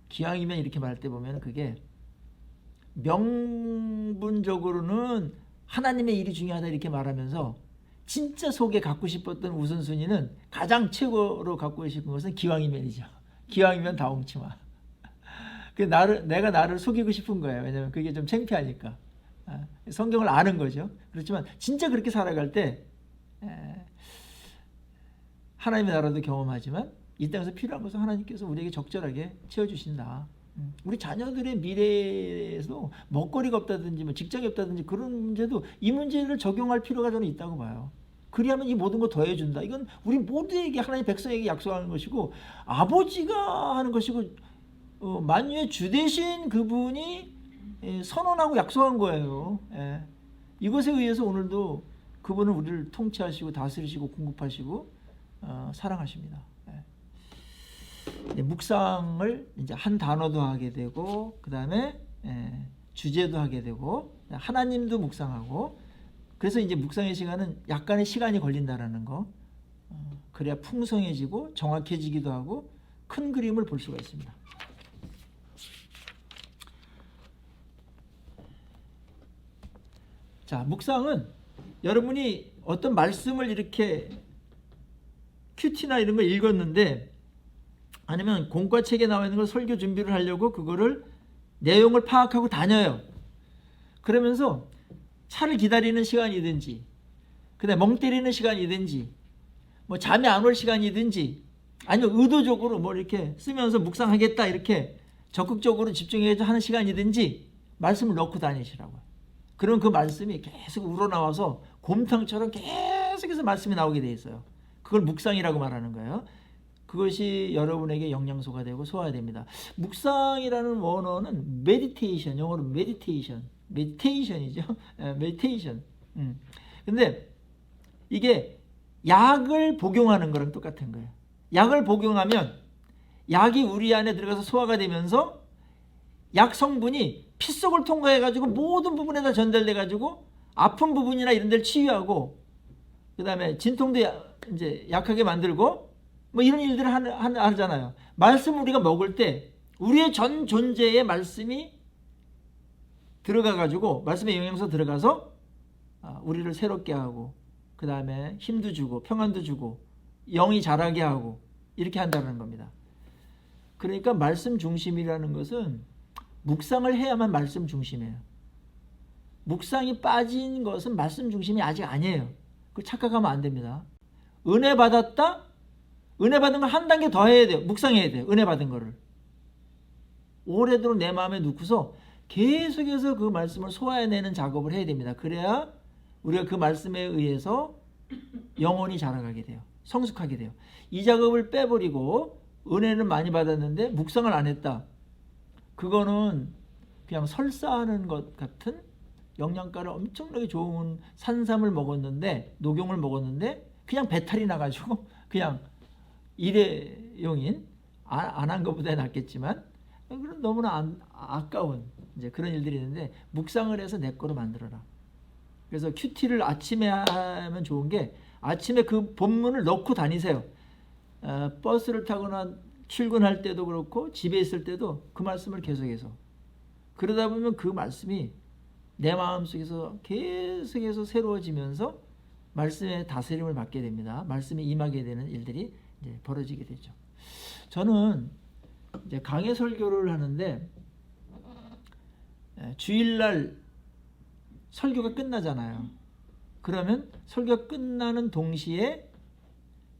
기왕이면 이렇게 말할 때 보면 그게 명분적으로는 하나님의 일이 중요하다 이렇게 말하면서 진짜 속에 갖고 싶었던 우선순위는 가장 최고로 갖고 싶은 것은 기왕이면이죠. 기왕이면 다홍치마. 내가 나를 속이고 싶은 거예요. 왜냐하면 그게 좀 창피하니까. 성경을 아는 거죠. 그렇지만 진짜 그렇게 살아갈 때 하나님의 나라도 경험하지만 이 땅에서 필요한 것은 하나님께서 우리에게 적절하게 채워주신다. 우리 자녀들의 미래에서 먹거리가 없다든지 뭐 직장이 없다든지 그런 문제도 이 문제를 적용할 필요가 저는 있다고 봐요. 그리하면 이 모든 거 더해준다. 이건 우리 모두에게 하나님 백성에게 약속하는 것이고 아버지가 하는 것이고 만유의 주 되신 그분이 선언하고 약속한 거예요. 이것에 의해서 오늘도 그분은 우리를 통치하시고 다스리시고 공급하시고 사랑하십니다. 묵상을 이제 한 단어도 하게 되고 그 다음에 주제도 하게 되고 하나님도 묵상하고 그래서 이제 묵상의 시간은 약간의 시간이 걸린다라는 거 그래야 풍성해지고 정확해지기도 하고 큰 그림을 볼 수가 있습니다. 자, 묵상은 여러분이 어떤 말씀을 이렇게 큐티나 이런 걸 읽었는데 아니면 공과책에 나와 있는 걸 설교 준비를 하려고 그거를 내용을 파악하고 다녀요. 그러면서 차를 기다리는 시간이든지 그다음에 멍 때리는 시간이든지 뭐 잠이 안 올 시간이든지 아니면 의도적으로 뭐 이렇게 쓰면서 묵상하겠다 이렇게 적극적으로 집중해서 하는 시간이든지 말씀을 넣고 다니시라고요. 그럼 그 말씀이 계속 우러나와서 곰탕처럼 계속해서 말씀이 나오게 돼 있어요. 그걸 묵상이라고 말하는 거예요. 그것이 여러분에게 영양소가 되고 소화됩니다. 묵상이라는 원어는 메디테이션, 영어로 메디테이션이죠. 메디테이션. 근데 이게 약을 복용하는 거랑 똑같은 거예요. 약을 복용하면 약이 우리 안에 들어가서 소화가 되면서 약 성분이 피 속을 통과해 가지고 모든 부분에다 전달돼 가지고 아픈 부분이나 이런 데를 치유하고 그다음에 진통도 이제 약하게 만들고 뭐 이런 일들을 하잖아요. 말씀을 우리가 먹을 때 우리의 전 존재의 말씀이 들어가 가지고 말씀의 영양소 들어가서 우리를 새롭게 하고 그 다음에 힘도 주고 평안도 주고 영이 자라게 하고 이렇게 한다는 겁니다. 그러니까 말씀 중심이라는 것은 묵상을 해야만 말씀 중심이에요. 묵상이 빠진 것은 말씀 중심이 아직 아니에요. 그걸 착각하면 안 됩니다. 은혜 받았다? 은혜 받은 걸 한 단계 더 해야 돼요. 묵상해야 돼요. 은혜 받은 거를. 오래도록 내 마음에 넣고서 계속해서 그 말씀을 소화해내는 작업을 해야 됩니다. 그래야 우리가 그 말씀에 의해서 영혼이 자라가게 돼요. 성숙하게 돼요. 이 작업을 빼버리고 은혜는 많이 받았는데 묵상을 안 했다. 그거는 그냥 설사하는 것 같은 영양가를 엄청나게 좋은 산삼을 먹었는데, 녹용을 먹었는데 그냥 배탈이 나가지고 그냥 일회용인, 안 한 것보다 낫겠지만 그런 너무나 아까운 이제 그런 일들이 있는데, 묵상을 해서 내 거로 만들어라. 그래서 큐티를 아침에 하면 좋은 게, 아침에 그 본문을 넣고 다니세요. 버스를 타거나 출근할 때도 그렇고 집에 있을 때도 그 말씀을 계속해서, 그러다 보면 그 말씀이 내 마음속에서 계속해서 새로워지면서 말씀의 다스림을 받게 됩니다. 말씀이 임하게 되는 일들이 이제 벌어지게 되죠. 저는 이제 강해 설교를 하는데, 주일날 설교가 끝나잖아요. 그러면 설교가 끝나는 동시에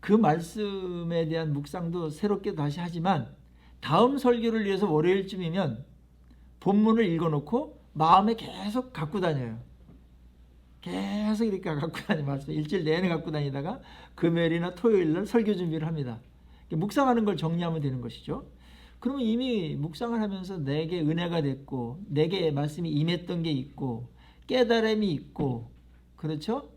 그 말씀에 대한 묵상도 새롭게 다시 하지만, 다음 설교를 위해서 월요일쯤이면 본문을 읽어놓고 마음에 계속 갖고 다녀요. 계속 이렇게 갖고 다니는 말씀, 일주일 내내 갖고 다니다가 금요일이나 토요일날 설교 준비를 합니다. 묵상하는 걸 정리하면 되는 것이죠. 그러면 이미 묵상을 하면서 내게 은혜가 됐고, 내게 말씀이 임했던 게 있고, 깨달음이 있고, 그렇죠?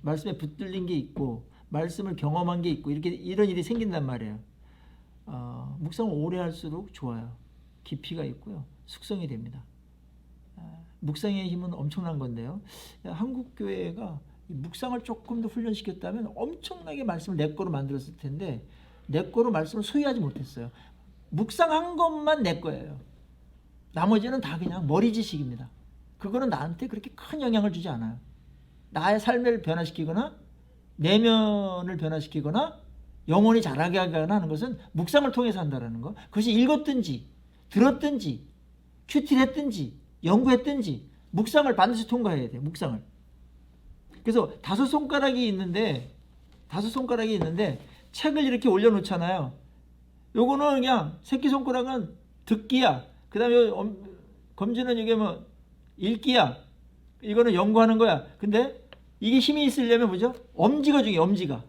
말씀에 붙들린 게 있고, 말씀을 경험한 게 있고, 이렇게 이런 일이 생긴단 말이에요. 묵상을 오래 할수록 좋아요. 깊이가 있고요, 숙성이 됩니다. 묵상의 힘은 엄청난 건데요. 한국 교회가 묵상을 조금 더 훈련시켰다면 엄청나게 말씀을 내 거로 만들었을 텐데, 내 거로 말씀을 소유하지 못했어요. 묵상한 것만 내 거예요. 나머지는 다 그냥 머리지식입니다. 그거는 나한테 그렇게 큰 영향을 주지 않아요. 나의 삶을 변화시키거나 내면을 변화시키거나 영혼이 자라게 하거나 하는 것은 묵상을 통해서 한다는 거. 그것이 읽었든지 들었든지 큐티를 했든지 연구했든지 묵상을 반드시 통과해야 돼요. 묵상을. 그래서 다섯 손가락이 있는데 책을 이렇게 올려놓잖아요. 요거는 그냥 새끼손가락은 듣기야. 그 다음에 검지는 이게 뭐 읽기야. 이거는 연구하는 거야. 근데 이게 힘이 있으려면 뭐죠? 엄지가 중요해.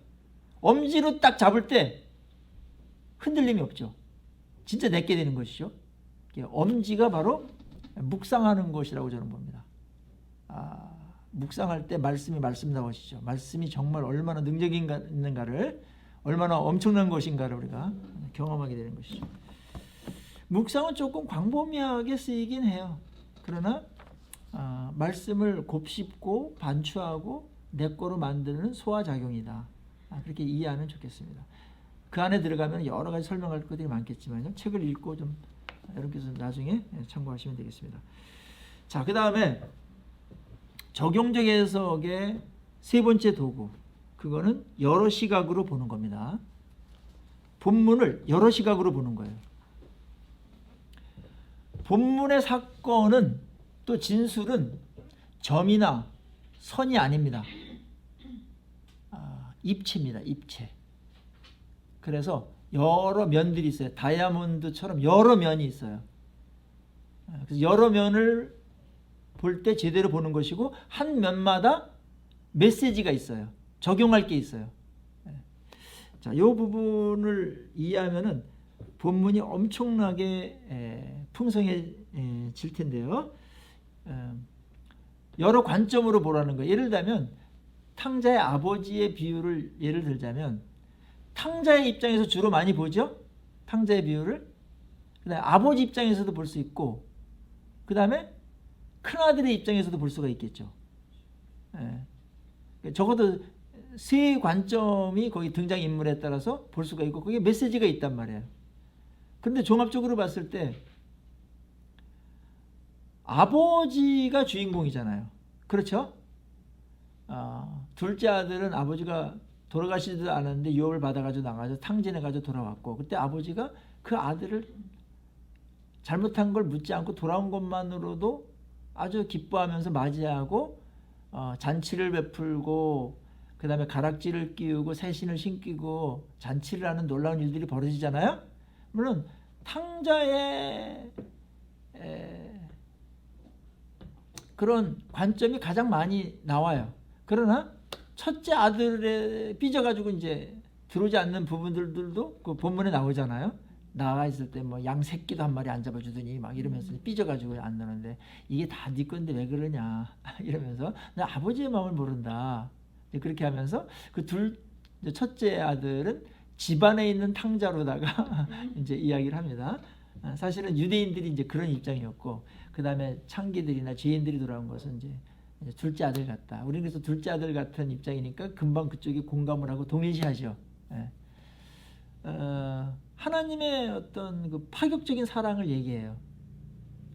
엄지로 딱 잡을 때 흔들림이 없죠. 진짜 내게 되는 것이죠. 엄지가 바로 묵상하는 것이라고 저는 봅니다. 묵상할 때 말씀이 말씀다워지죠. 말씀이 정말 얼마나 능력이 있는가를, 얼마나 엄청난 것인가를 우리가 경험하게 되는 것이죠. 묵상은 조금 광범위하게 쓰이긴 해요. 그러나 말씀을 곱씹고 반추하고 내 거로 만드는 소화작용이다. 그렇게 이해하면 좋겠습니다. 그 안에 들어가면 여러 가지 설명할 것들이 많겠지만요. 책을 읽고 좀 여러분께서 나중에 참고하시면 되겠습니다. 자, 그 다음에 적용적 해석의 세 번째 도구, 그거는 여러 시각으로 보는 겁니다. 본문을 여러 시각으로 보는 거예요. 본문의 사건은, 또 진술은 점이나 선이 아닙니다. 입체입니다. 입체. 그래서 여러 면들이 있어요. 다이아몬드처럼 여러 면이 있어요. 그래서 여러 면을 볼 때 제대로 보는 것이고, 한 면마다 메시지가 있어요. 적용할 게 있어요. 자, 이 부분을 이해하면은 본문이 엄청나게 풍성해질 텐데요. 여러 관점으로 보라는 거예요. 예를 들면 탕자의 아버지의 비유를 예를 들자면, 탕자의 입장에서 주로 많이 보죠. 탕자의 비유를. 그다음에 아버지 입장에서도 볼 수 있고, 그 다음에 큰아들의 입장에서도 볼 수가 있겠죠. 적어도 세 관점이 거기 등장인물에 따라서 볼 수가 있고, 거기에 메시지가 있단 말이에요. 그런데 종합적으로 봤을 때 아버지가 주인공이잖아요. 그렇죠? 둘째 아들은 아버지가 돌아가시지도 않았는데 유업을 받아가지고 나가서 탕진해가지고 돌아왔고, 그때 아버지가 그 아들을 잘못한 걸 묻지 않고 돌아온 것만으로도 아주 기뻐하면서 맞이하고 잔치를 베풀고 그 다음에 가락지를 끼우고 새신을 신기고 잔치를 하는 놀라운 일들이 벌어지잖아요. 물론 탕자의 그런 관점이 가장 많이 나와요. 그러나 첫째 아들에 삐져가지고 이제 들어오지 않는 부분들도 그 본문에 나오잖아요. 나가 있을 때 뭐 양 새끼도 한 마리 안 잡아주더니 막 이러면서 삐져가지고 안 나는데 이게 다 네 건데 왜 그러냐 이러면서 나 아버지의 마음을 모른다. 그렇게 하면서 그 첫째 아들은 집안에 있는 탕자로다가 이제 이야기를 합니다. 사실은 유대인들이 이제 그런 입장이었고, 그 다음에 창기들이나 죄인들이 돌아온 것은 이제 둘째 아들 같다. 우리는 그래서 둘째 아들 같은 입장이니까 금방 그쪽이 공감을 하고 동일시하죠. 하나님의 어떤 그 파격적인 사랑을 얘기해요.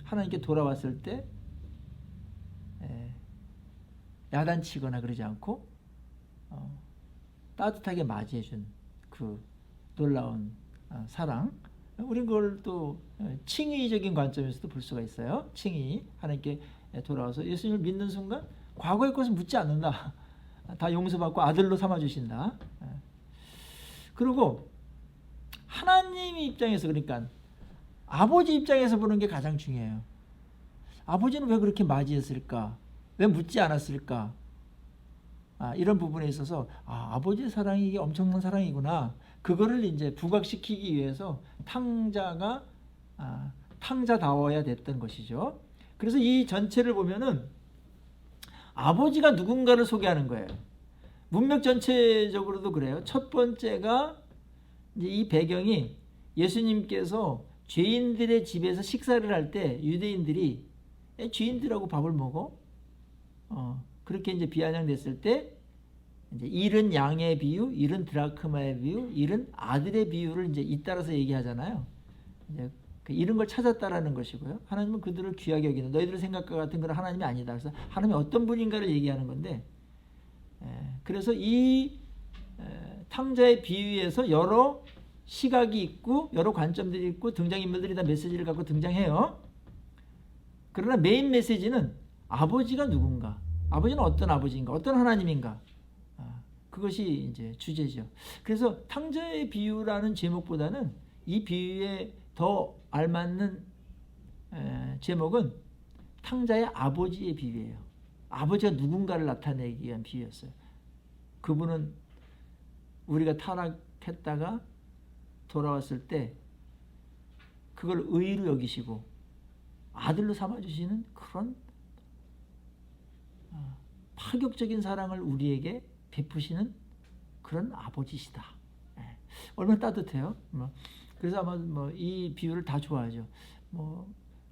하나님께 돌아왔을 때 야단치거나 그러지 않고 따뜻하게 맞이해준 그 놀라운 사랑. 우린 그걸 또 칭의적인 관점에서도 볼 수가 있어요. 칭의. 하나님께 돌아와서 예수님을 믿는 순간 과거의 것은 묻지 않는다. 다 용서받고 아들로 삼아주신다. 그리고 하나님 입장에서, 그러니까 아버지 입장에서 보는 게 가장 중요해요. 아버지는 왜 그렇게 맞이했을까? 왜 묻지 않았을까? 이런 부분에 있어서 아버지의 사랑이 이게 엄청난 사랑이구나. 그거를 이제 부각시키기 위해서 탕자가 탕자다워야 됐던 것이죠. 그래서 이 전체를 보면은 아버지가 누군가를 소개하는 거예요. 문맥 전체적으로도 그래요. 첫 번째가 이제 이 배경이 예수님께서 죄인들의 집에서 식사를 할 때 유대인들이 죄인들하고 밥을 먹어? 그렇게 이제 비아냥됐을 때 이제 잃은 양의 비유, 잃은 드라크마의 비유, 잃은 아들의 비유를 이제 잇따라서 얘기하잖아요. 이제 그 잃은 걸 찾았다라는 것이고요. 하나님은 그들을 귀하게 여기는, 너희들의 생각과 같은 건 하나님이 아니다. 그래서 하나님이 어떤 분인가를 얘기하는 건데, 그래서 이 탕자의 비유에서 여러 시각이 있고 여러 관점들이 있고 등장인물들이 다 메시지를 갖고 등장해요. 그러나 메인 메시지는 아버지가 누군가, 아버지는 어떤 아버지인가, 어떤 하나님인가, 그것이 이제 주제죠. 그래서 탕자의 비유라는 제목보다는 이 비유에 더 알맞는 제목은 탕자의 아버지의 비유예요. 아버지가 누군가를 나타내기 위한 비유였어요. 그분은 우리가 타락했다가 돌아왔을 때 그걸 의로 여기시고 아들로 삼아주시는 그런 파격적인 사랑을 우리에게 베푸시는 그런 아버지시다. 얼마나 따뜻해요. 그래서 아마 이 비유를 다 좋아하죠.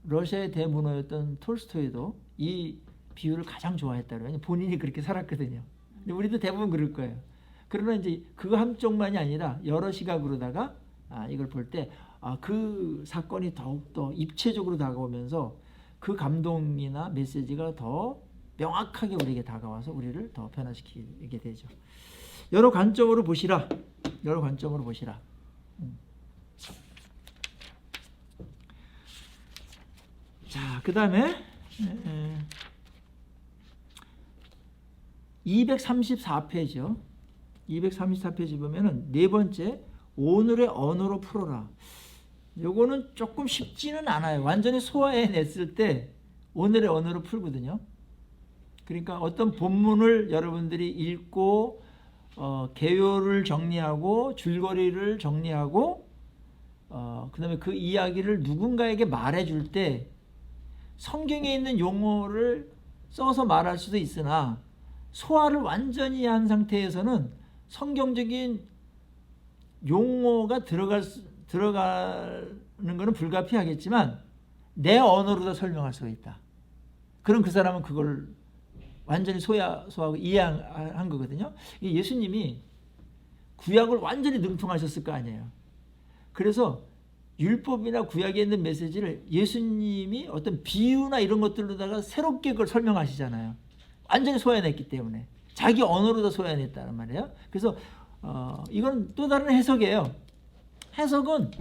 러시아의 대문호였던 톨스토이도 이 비유를 가장 좋아했다고 해요. 본인이 그렇게 살았거든요. 근데 우리도 대부분 그럴 거예요. 그러나 이제 그거 한쪽만이 아니라 여러 시각으로다가 이걸 볼 때 그 사건이 더욱더 입체적으로 다가오면서 그 감동이나 메시지가 더 명확하게 우리에게 다가와서 우리를 더 변화시키게 되죠. 여러 관점으로 보시라. 여러 관점으로 보시라. 자, 그 다음에 234페이지요. 234페이지 보면은 네 번째, 오늘의 언어로 풀어라. 요거는 조금 쉽지는 않아요. 완전히 소화해냈을 때 오늘의 언어로 풀거든요. 그러니까 어떤 본문을 여러분들이 읽고 개요를 정리하고 줄거리를 정리하고 그 다음에 그 이야기를 누군가에게 말해줄 때 성경에 있는 용어를 써서 말할 수도 있으나 소화를 완전히 한 상태에서는 성경적인 용어가 들어가는 것은 불가피하겠지만 내 언어로 다 설명할 수가 있다. 그럼 그 사람은 그걸 완전히 소화하고 이해한 거거든요. 예수님이 구약을 완전히 능통하셨을 거 아니에요. 그래서 율법이나 구약에 있는 메시지를 예수님이 어떤 비유나 이런 것들로다가 새롭게 그걸 설명하시잖아요. 완전히 소화해냈기 때문에 자기 언어로 다 소화해냈다는 말이에요. 그래서 이건 또 다른 해석이에요. 해석은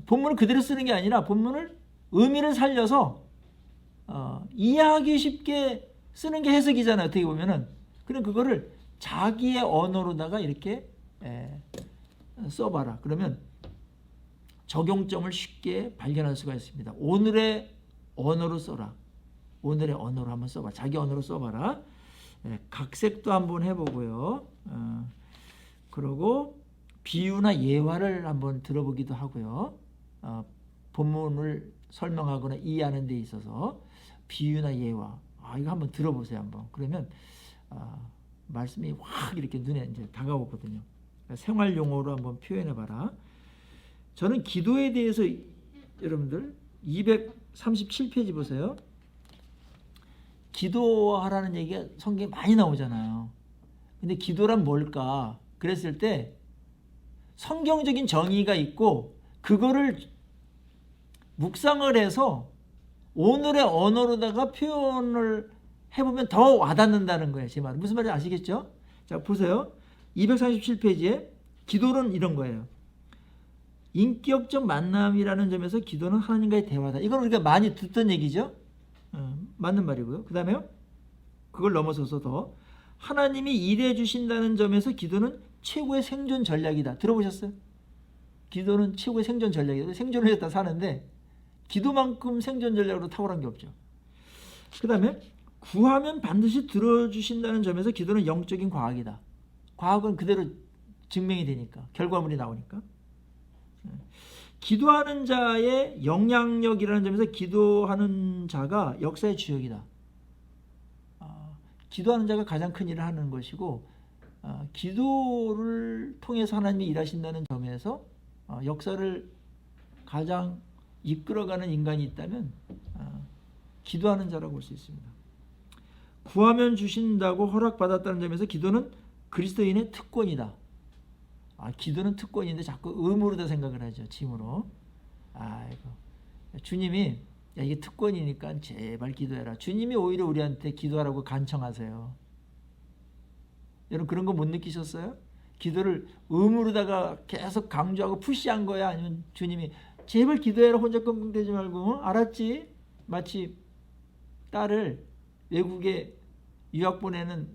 본문을 그대로 쓰는 게 아니라 본문을 의미를 살려서 이해하기 쉽게 쓰는 게 해석이잖아요. 어떻게 보면은. 그럼 그거를 자기의 언어로다가 이렇게 써봐라. 그러면 적용점을 쉽게 발견할 수가 있습니다. 오늘의 언어로 써라. 오늘의 언어로 한번 써봐. 자기 언어로 써봐라. 각색도 한번 해보고요. 그리고 비유나 예화를 한번 들어보기도 하고요. 본문을 설명하거나 이해하는 데 있어서 비유나 예화, 이거 한번 들어보세요. 한번. 그러면 말씀이 확 이렇게 눈에 이제 다가오거든요. 생활 용어로 한번 표현해봐라. 저는 기도에 대해서 여러분들 237페이지 보세요. 기도하라는 얘기가 성경에 많이 나오잖아요. 근데 기도란 뭘까? 그랬을 때 성경적인 정의가 있고 그거를 묵상을 해서 오늘의 언어로다가 표현을 해보면 더 와닿는다는 거예요. 제 말. 무슨 말인지 아시겠죠? 자, 보세요. 237페이지에 기도는 이런 거예요. 인격적 만남이라는 점에서 기도는 하나님과의 대화다. 이건 우리가 많이 듣던 얘기죠. 맞는 말이고요. 그 다음에 그걸 넘어서서 더 하나님이 일해 주신다는 점에서 기도는 최고의 생존 전략이다. 들어보셨어요? 기도는 최고의 생존 전략이다. 생존을 했다 사는데 기도만큼 생존 전략으로 탁월한 게 없죠. 그 다음에 구하면 반드시 들어주신다는 점에서 기도는 영적인 과학이다. 과학은 그대로 증명이 되니까, 결과물이 나오니까. 기도하는 자의 영향력이라는 점에서 기도하는 자가 역사의 주역이다. 기도하는 자가 가장 큰 일을 하는 것이고, 기도를 통해서 하나님이 일하신다는 점에서 역사를 가장 이끌어가는 인간이 있다면 기도하는 자라고 볼 수 있습니다. 구하면 주신다고 허락받았다는 점에서 기도는 그리스도인의 특권이다. 기도는 특권인데 자꾸 의무로다 생각을 하죠. 짐으로. 아이고. 주님이 야, 이게 특권이니까 제발 기도해라. 주님이 오히려 우리한테 기도하라고 간청하세요. 여러분 그런 거 못 느끼셨어요? 기도를 의무로다가 계속 강조하고 푸시한 거야? 아니면 주님이 제발 기도해라 혼자 끙끙대지 말고 알았지? 마치 딸을 외국에 유학 보내는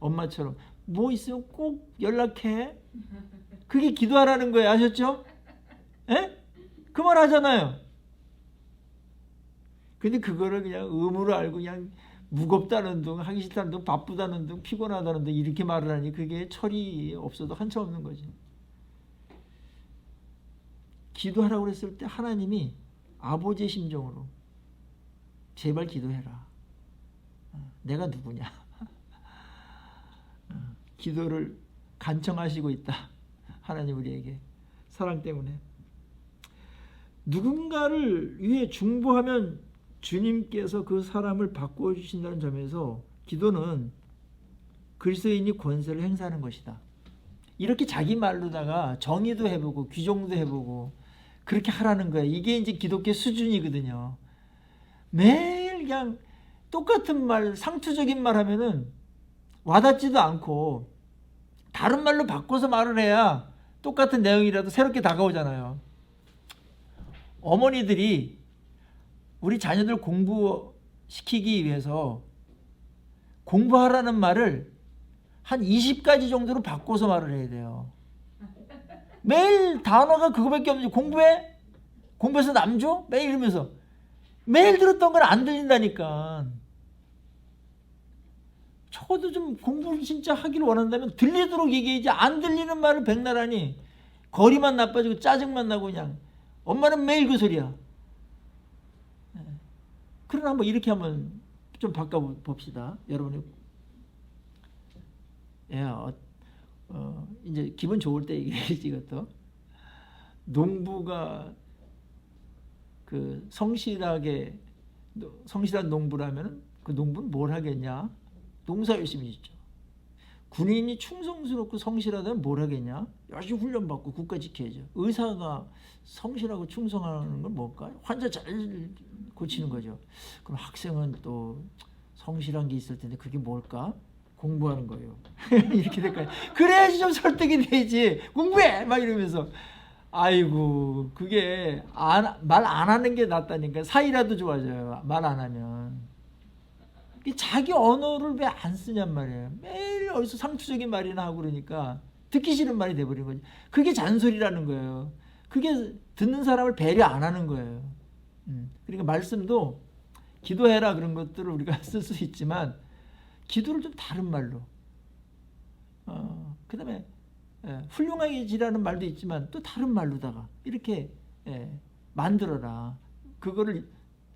엄마처럼 뭐 있으면 꼭 연락해. 그게 기도하라는 거예요. 아셨죠? 에? 그 말 하잖아요. 근데 그거를 그냥 의무로 알고 그냥 무겁다는 둥, 하기 싫다는 둥, 바쁘다는 둥, 피곤하다는 둥 이렇게 말을 하니 그게 철이 없어도 한참 없는 거지. 기도하라고 그랬을 때 하나님이 아버지의 심정으로 제발 기도해라. 내가 누구냐. 기도를 간청하시고 있다. 하나님 우리에게 사랑 때문에. 누군가를 위해 중보하면 주님께서 그 사람을 바꿔주신다는 점에서 기도는 그리스도인이 권세를 행사하는 것이다. 이렇게 자기 말로다가 정의도 해보고 규정도 해보고 그렇게 하라는 거야. 이게 이제 기독교 수준이거든요. 매일 그냥 똑같은 말, 상투적인 말 하면은 와닿지도 않고 다른 말로 바꿔서 말을 해야 똑같은 내용이라도 새롭게 다가오잖아요. 어머니들이 우리 자녀들 공부시키기 위해서 공부하라는 말을 한 20가지 정도로 바꿔서 말을 해야 돼요. 매일 단어가 그거밖에 없는지 공부해? 공부해서 남 줘? 매일 이러면서 매일 들었던 건 안 들린다니까. 적어도 좀 공부를 진짜 하기를 원한다면 들리도록 얘기해야지. 안 들리는 말을 백나라니 거리만 나빠지고 짜증만 나고 그냥 엄마는 매일 그 소리야. 그러나 한번 이렇게 한번 좀 바꿔봅시다. 여러분이 이제 기분 좋을 때 얘기해야지. 이것도 농부가 그 성실한 농부라면 그 농부는 뭘 하겠냐? 농사 열심히 짓죠. 군인이 충성스럽고 성실하다면 뭘 하겠냐? 열심히 훈련받고 국가 지켜야죠. 의사가 성실하고 충성하는 건 뭘까? 환자 잘 고치는 거죠. 그럼 학생은 또 성실한 게 있을 텐데 그게 뭘까? 공부하는 거예요. 이렇게 될까요? 그래야지 좀 설득이 되지. 공부해! 막 이러면서. 아이고, 그게 말 안 하는 게 낫다니까. 사이라도 좋아져요. 말 안 하면. 자기 언어를 왜 안 쓰냔 말이에요. 매일 어디서 상투적인 말이나 하고 그러니까 듣기 싫은 말이 돼버린 거지. 그게 잔소리라는 거예요. 그게 듣는 사람을 배려 안 하는 거예요. 그러니까 말씀도 기도해라 그런 것들을 우리가 쓸 수 있지만 기도를 좀 다른 말로 그 다음에 훌륭하게 지라는 말도 있지만 또 다른 말로다가 이렇게 만들어라. 그거를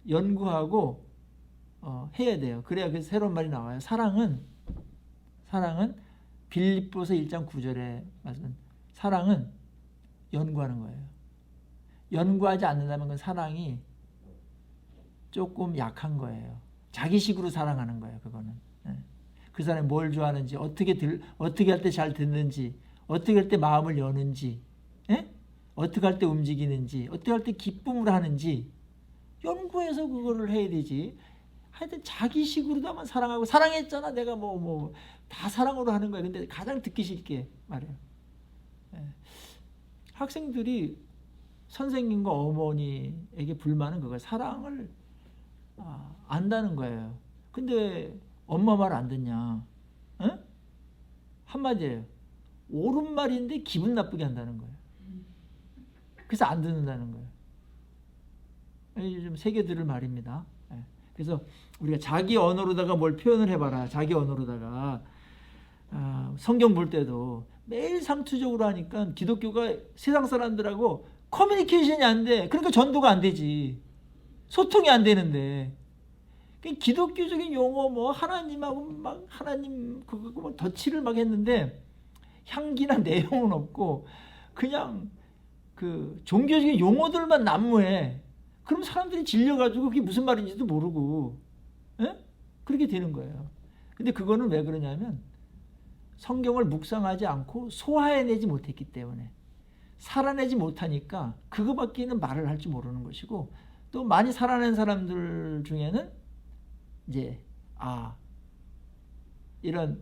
연구하고 해야 돼요. 그래야 그 새로운 말이 나와요. 사랑은 빌립보서 1장 9절에 말씀, 사랑은 연구하는 거예요. 연구하지 않는다면 그 사랑이 조금 약한 거예요. 자기식으로 사랑하는 거예요. 그거는. 그 사람이 뭘 좋아하는지, 어떻게 할 때 잘 듣는지, 어떻게 할 때 마음을 여는지, 어떻게 할 때 움직이는지, 어떻게 할 때 기쁨을 하는지 연구해서 그거를 해야 되지. 하여튼 자기식으로다만 사랑하고, 사랑했잖아 내가 다 사랑으로 하는 거야. 근데 가장 듣기 싫게 말해요. 학생들이 선생님과 어머니에게 불만은 그거예요. 사랑을 안다는 거예요. 근데 엄마 말 안 듣냐? 한마디예요. 옳은 말인데 기분 나쁘게 한다는 거예요. 그래서 안 듣는다는 거예요. 요즘 새겨 들을 말입니다. 그래서 우리가 자기 언어로다가 뭘 표현을 해봐라. 자기 언어로다가 성경 볼 때도 매일 상투적으로 하니까 기독교가 세상 사람들하고 커뮤니케이션이 안 돼. 그러니까 전도가 안 되지. 소통이 안 되는데. 기독교적인 용어 하나님하고 막 하나님 그거 막 덧칠을 막 했는데 향기나 내용은 없고 그냥 그 종교적인 용어들만 난무해. 그럼 사람들이 질려가지고 그게 무슨 말인지도 모르고 그렇게 되는 거예요. 근데 그거는 왜 그러냐면 성경을 묵상하지 않고 소화해내지 못했기 때문에, 살아내지 못하니까 그거밖에는 말을 할 줄 모르는 것이고, 또 많이 살아낸 사람들 중에는 이제 이런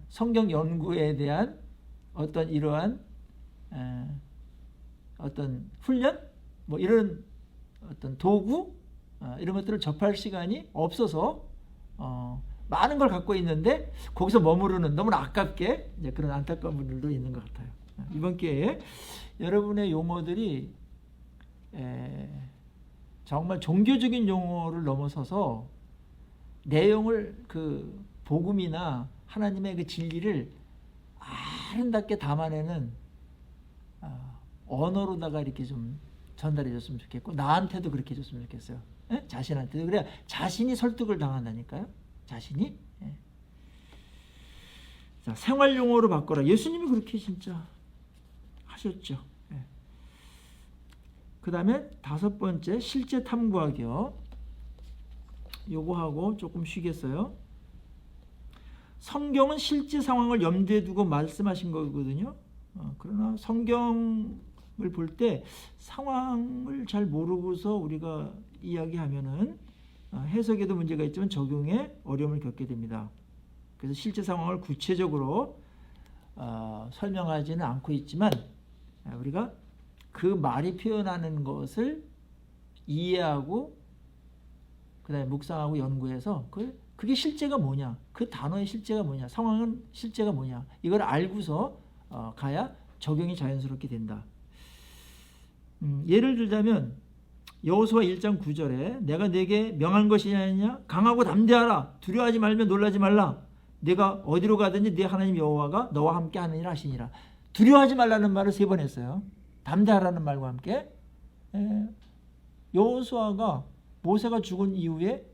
성경 연구에 대한 어떤 이러한 어떤 훈련 이런 어떤 도구 이런 것들을 접할 시간이 없어서 많은 걸 갖고 있는데 거기서 머무르는, 너무나 아깝게 이제 그런 안타까운 분들도 있는 것 같아요. 이번 기회에 여러분의 용어들이 정말 종교적인 용어를 넘어서서 내용을 그 복음이나 하나님의 그 진리를 아름답게 담아내는 언어로다가 이렇게 좀 전달해 줬으면 좋겠고, 나한테도 그렇게 해줬으면 좋겠어요. 자신한테도. 그래야 자신이 설득을 당한다니까요. 자신이. 자, 생활 용어로 바꿔라. 예수님이 그렇게 진짜 하셨죠. 그 다음에 5번째, 실제 탐구하기요. 요거 하고 조금 쉬겠어요. 성경은 실제 상황을 염두에 두고 말씀하신 거거든요. 그러나 성경을 볼 때 상황을 잘 모르고서 우리가 이야기하면은 해석에도 문제가 있지만 적용에 어려움을 겪게 됩니다. 그래서 실제 상황을 구체적으로 설명하지는 않고 있지만 우리가 그 말이 표현하는 것을 이해하고 그 다음에 묵상하고 연구해서 그게 실제가 뭐냐, 그 단어의 실제가 뭐냐, 상황은 실제가 뭐냐, 이걸 알고서 가야 적용이 자연스럽게 된다. 예를 들자면 여호수아 1장 9절에 내가 네게 명한 것이 아니냐, 강하고 담대하라, 두려워하지 말며 놀라지 말라, 내가 어디로 가든지 네 하나님 여호와가 너와 함께 하느니라 하시니라. 두려워하지 말라는 말을 3번 했어요. 담대하라는 말과 함께. 여호수아가 모세가 죽은 이후에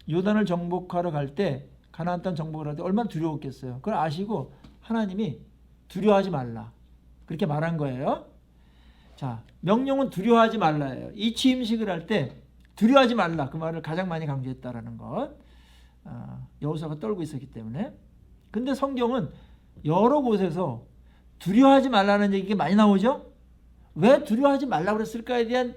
요단을 정복하러 갈 때, 가나안 땅 정복을 할 때 얼마나 두려웠겠어요. 그걸 아시고 하나님이 두려워하지 말라 그렇게 말한 거예요. 자, 명령은 두려워하지 말라예요. 이 취임식을 할 때 두려워하지 말라 그 말을 가장 많이 강조했다라는 것. 여호수아가 떨고 있었기 때문에. 근데 성경은 여러 곳에서 두려워하지 말라는 얘기가 많이 나오죠. 왜 두려워하지 말라고 그랬을까에 대한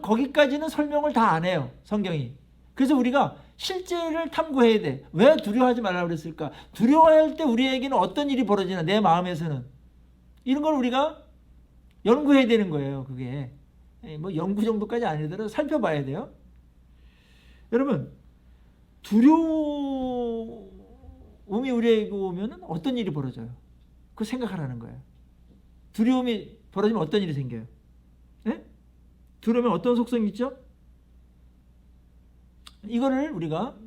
거기까지는 설명을 다 안 해요, 성경이. 그래서 우리가 실제를 탐구해야 돼. 왜 두려워하지 말라고 그랬을까? 두려워할 때 우리에게는 어떤 일이 벌어지나, 내 마음에서는. 이런 걸 우리가 연구해야 되는 거예요. 그게 연구 정도까지 아니더라도 살펴봐야 돼요. 여러분, 두려움이 우리에게 오면 어떤 일이 벌어져요? 그거 생각하라는 거예요. 두려움이 벌어지면 어떤 일이 생겨요? 네? 두려움은 어떤 속성이 있죠? 이거를 우리가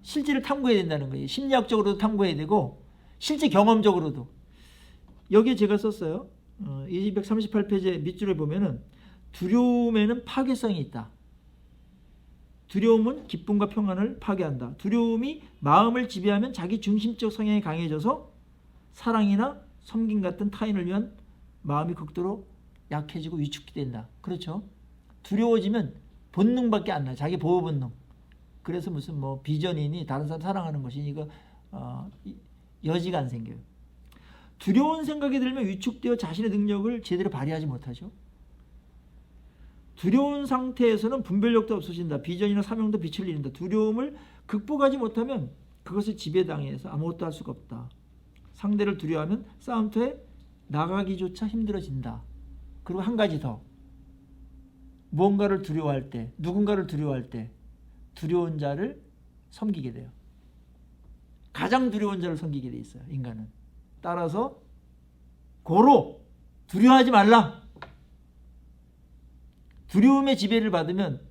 실제를 탐구해야 된다는 거예요. 심리학적으로도 탐구해야 되고 실제 경험적으로도. 여기에 제가 썼어요. 238페이지 밑줄에 보면은 두려움에는 파괴성이 있다. 두려움은 기쁨과 평안을 파괴한다. 두려움이 마음을 지배하면 자기 중심적 성향이 강해져서 사랑이나 섬김 같은 타인을 위한 마음이 극도로 약해지고 위축된다. 그렇죠? 두려워지면 본능밖에 안 나요. 자기 보호 본능. 그래서 무슨 뭐 비전이니 다른 사람 사랑하는 것이니 이거 여지가 안 생겨요. 두려운 생각이 들면 위축되어 자신의 능력을 제대로 발휘하지 못하죠. 두려운 상태에서는 분별력도 없어진다. 비전이나 사명도 빛을 잃는다. 두려움을 극복하지 못하면 그것을 지배당해서 아무것도 할 수가 없다. 상대를 두려워하면 싸움터에 나가기조차 힘들어진다. 그리고 한 가지 더. 무언가를 두려워할 때, 누군가를 두려워할 때 두려운 자를 섬기게 돼요. 가장 두려운 자를 섬기게 돼 있어요. 인간은. 따라서 고로 두려워하지 말라. 두려움의 지배를 받으면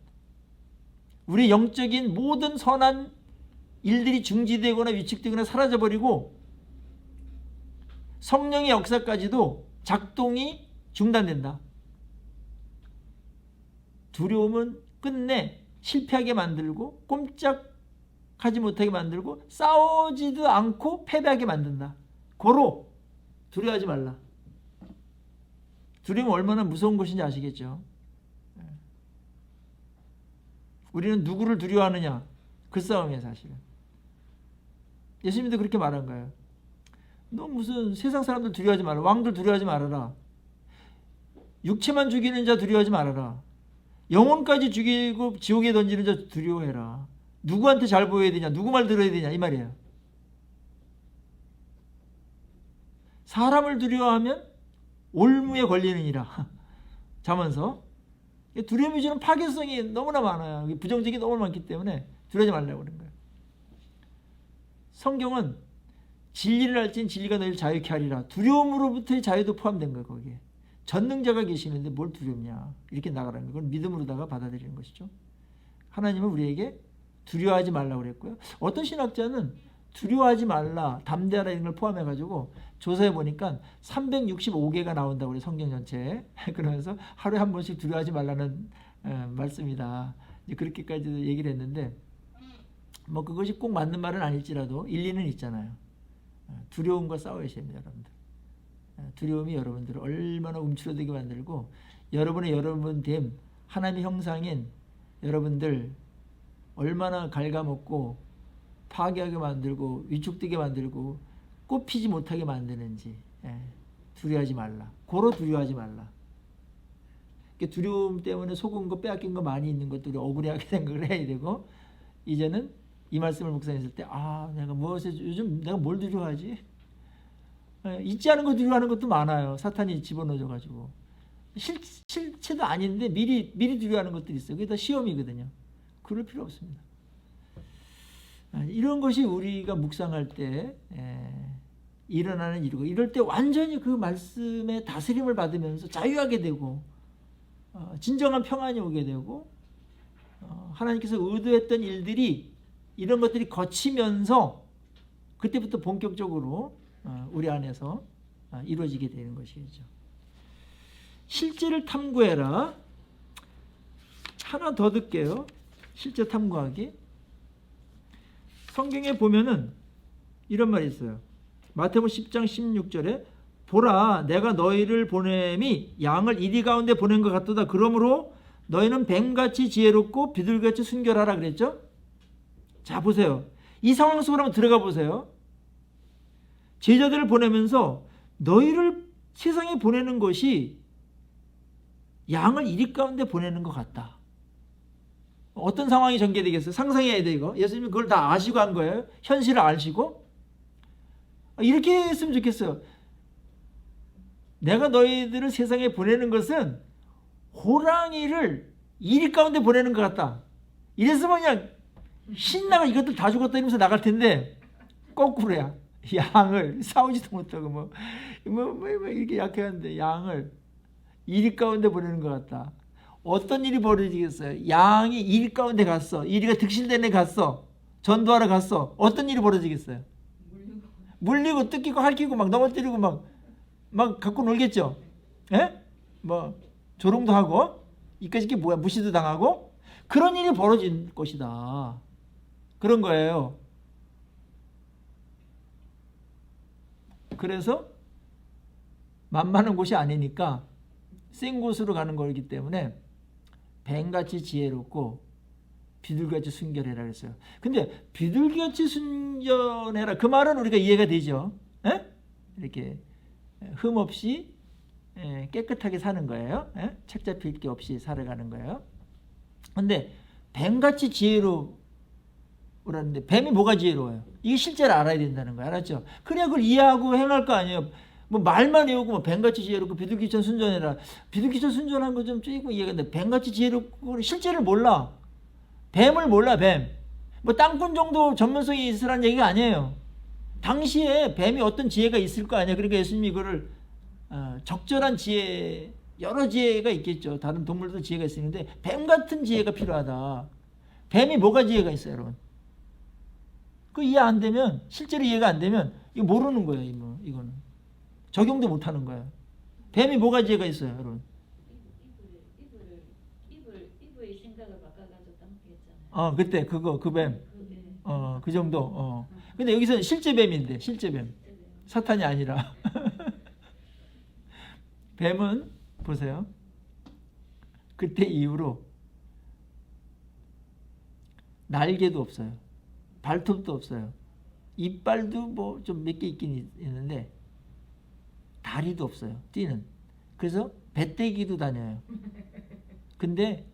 우리 영적인 모든 선한 일들이 중지되거나 위축되거나 사라져버리고 성령의 역사까지도 작동이 중단된다. 두려움은 끝내 실패하게 만들고 꼼짝하지 못하게 만들고 싸우지도 않고 패배하게 만든다. 고로 두려워하지 말라. 두려움은 얼마나 무서운 것인지 아시겠죠? 우리는 누구를 두려워하느냐? 그 싸움이에요, 사실은. 예수님도 그렇게 말한 거예요. 너 무슨 세상 사람들 두려워하지 말아라. 왕들 두려워하지 말아라. 육체만 죽이는 자 두려워하지 말아라. 영혼까지 죽이고 지옥에 던지는 자 두려워해라. 누구한테 잘 보여야 되냐? 누구 말 들어야 되냐? 이 말이에요. 사람을 두려워하면 올무에 걸리느니라. 자면서 두려움이 주는 파괴성이 너무나 많아요. 부정적이 너무 많기 때문에 두려워하지 말라고 그런 거예요. 성경은 진리를 알지니 진리가 너희를 자유케 하리라. 두려움으로부터의 자유도 포함된 거예요. 거기에. 전능자가 계시는데 뭘 두렵냐. 이렇게 나가라는 거예요. 그건 믿음으로다가 받아들이는 것이죠. 하나님은 우리에게 두려워하지 말라고 그랬고요. 어떤 신학자는 두려워하지 말라, 담대하라 이런 걸 포함해가지고 조사해 보니까 365개가 나온다고 그래요. 성경 전체에. 그러면서 하루에 한 번씩 두려워하지 말라는 말씀이다. 이제 그렇게까지 얘기를 했는데 뭐 그것이 꼭 맞는 말은 아닐지라도 일리는 있잖아요. 두려움과 싸워야 됩니다, 여러분들. 두려움이 여러분들을 얼마나 움츠러들게 만들고 여러분 됨 하나님의 형상인 여러분들 얼마나 갉아먹고 파괴하게 만들고 위축되게 만들고 꽃피지 못하게 만드는지 두려워하지 말라. 고로 두려워하지 말라. 두려움 때문에 속은 거 빼앗긴 거 많이 있는 것도 우리 억울하게 생각을 해야 되고 이제는 이 말씀을 묵상했을 때 내가 요즘 내가 뭘 두려워하지? 있지 않은 거 두려워하는 것도 많아요. 사탄이 집어넣어가지고 실체도 아닌데 미리 두려워하는 것들이 있어요. 그게 다 시험이거든요. 그럴 필요 없습니다. 이런 것이 우리가 묵상할 때 일어나는 일이고 이럴 때 완전히 그 말씀의 다스림을 받으면서 자유하게 되고 진정한 평안이 오게 되고 하나님께서 의도했던 일들이 이런 것들이 거치면서 그때부터 본격적으로 우리 안에서 이루어지게 되는 것이죠. 실제를 탐구해라. 하나 더 듣게요. 실제 탐구하기. 성경에 보면은 이런 말이 있어요. 마태복음 10장 16절에 보라 내가 너희를 보냄이 양을 이리 가운데 보낸 것 같도다. 그러므로 너희는 뱀같이 지혜롭고 비둘기같이 순결하라 그랬죠. 자 보세요. 이 상황 속으로 한번 들어가 보세요. 제자들을 보내면서 너희를 세상에 보내는 것이 양을 이리 가운데 보내는 것 같다. 어떤 상황이 전개되겠어요? 상상해야 돼 이거. 예수님이 그걸 다 아시고 한 거예요. 현실을 아시고. 이렇게 했으면 좋겠어요. 내가 너희들을 세상에 보내는 것은 호랑이를 이리 가운데 보내는 것 같다. 이랬으면 그냥 신나가 이것들 다 죽었다 이러면서 나갈 텐데 거꾸로야. 양을 싸우지도 못하고 뭐 이렇게 약해하는데 양을 이리 가운데 보내는 것 같다. 어떤 일이 벌어지겠어요? 양이 이리 가운데 갔어. 이리가 득실된 애 갔어. 전도하러 갔어. 어떤 일이 벌어지겠어요? 물리고 뜯기고 핥히고 막 넘어뜨리고 막 갖고 놀겠죠. 예? 뭐 조롱도 하고 이까짓 게 뭐야? 무시도 당하고 그런 일이 벌어질 것이다. 그런 거예요. 그래서 만만한 곳이 아니니까 센 곳으로 가는 거기 때문에 뱀같이 지혜롭고 비둘기같이 순결해라 그랬어요. 근데 비둘기같이 순결해라 그 말은 우리가 이해가 되죠. 에? 이렇게 흠 없이 깨끗하게 사는 거예요. 에? 책 잡힐 게 없이 살아가는 거예요. 근데 뱀같이 지혜로우라는데 뱀이 뭐가 지혜로워요? 이게 실제로 알아야 된다는 거예요. 알았죠? 그래야 그걸 이해하고 행할 거 아니에요. 뭐 말만 외우고 뭐 뱀같이 지혜롭고 비둘기처럼 순전해라. 비둘기처럼 순전한 거 좀 조금 이해가 돼. 뱀같이 지혜롭고 실제를 몰라. 뱀을 몰라. 뱀. 뭐 땅꾼 정도 전문성이 있으라는 얘기가 아니에요. 당시에 뱀이 어떤 지혜가 있을 거 아니야. 그러니까 예수님이 이거를 적절한 지혜, 여러 지혜가 있겠죠. 다른 동물도 지혜가 있는데 뱀 같은 지혜가 필요하다. 뱀이 뭐가 지혜가 있어요, 여러분? 그 이해 안 되면, 실제로 이해가 안 되면 이거 모르는 거예요. 이거는 적용도 못 하는 거예요. 뱀이 뭐가 지혜가 있어요, 여러분? 이브의 생각을 바꿔가지고 했잖아요. 그때 그 뱀. 그 정도. 근데 여기서 실제 뱀인데, 실제 뱀. 사탄이 아니라. 뱀은 보세요. 그때 이후로 날개도 없어요. 발톱도 없어요. 이빨도 뭐 좀 몇 개 있긴 있는데 다리도 없어요. 띠는. 그래서 배때기도 다녀요. 근데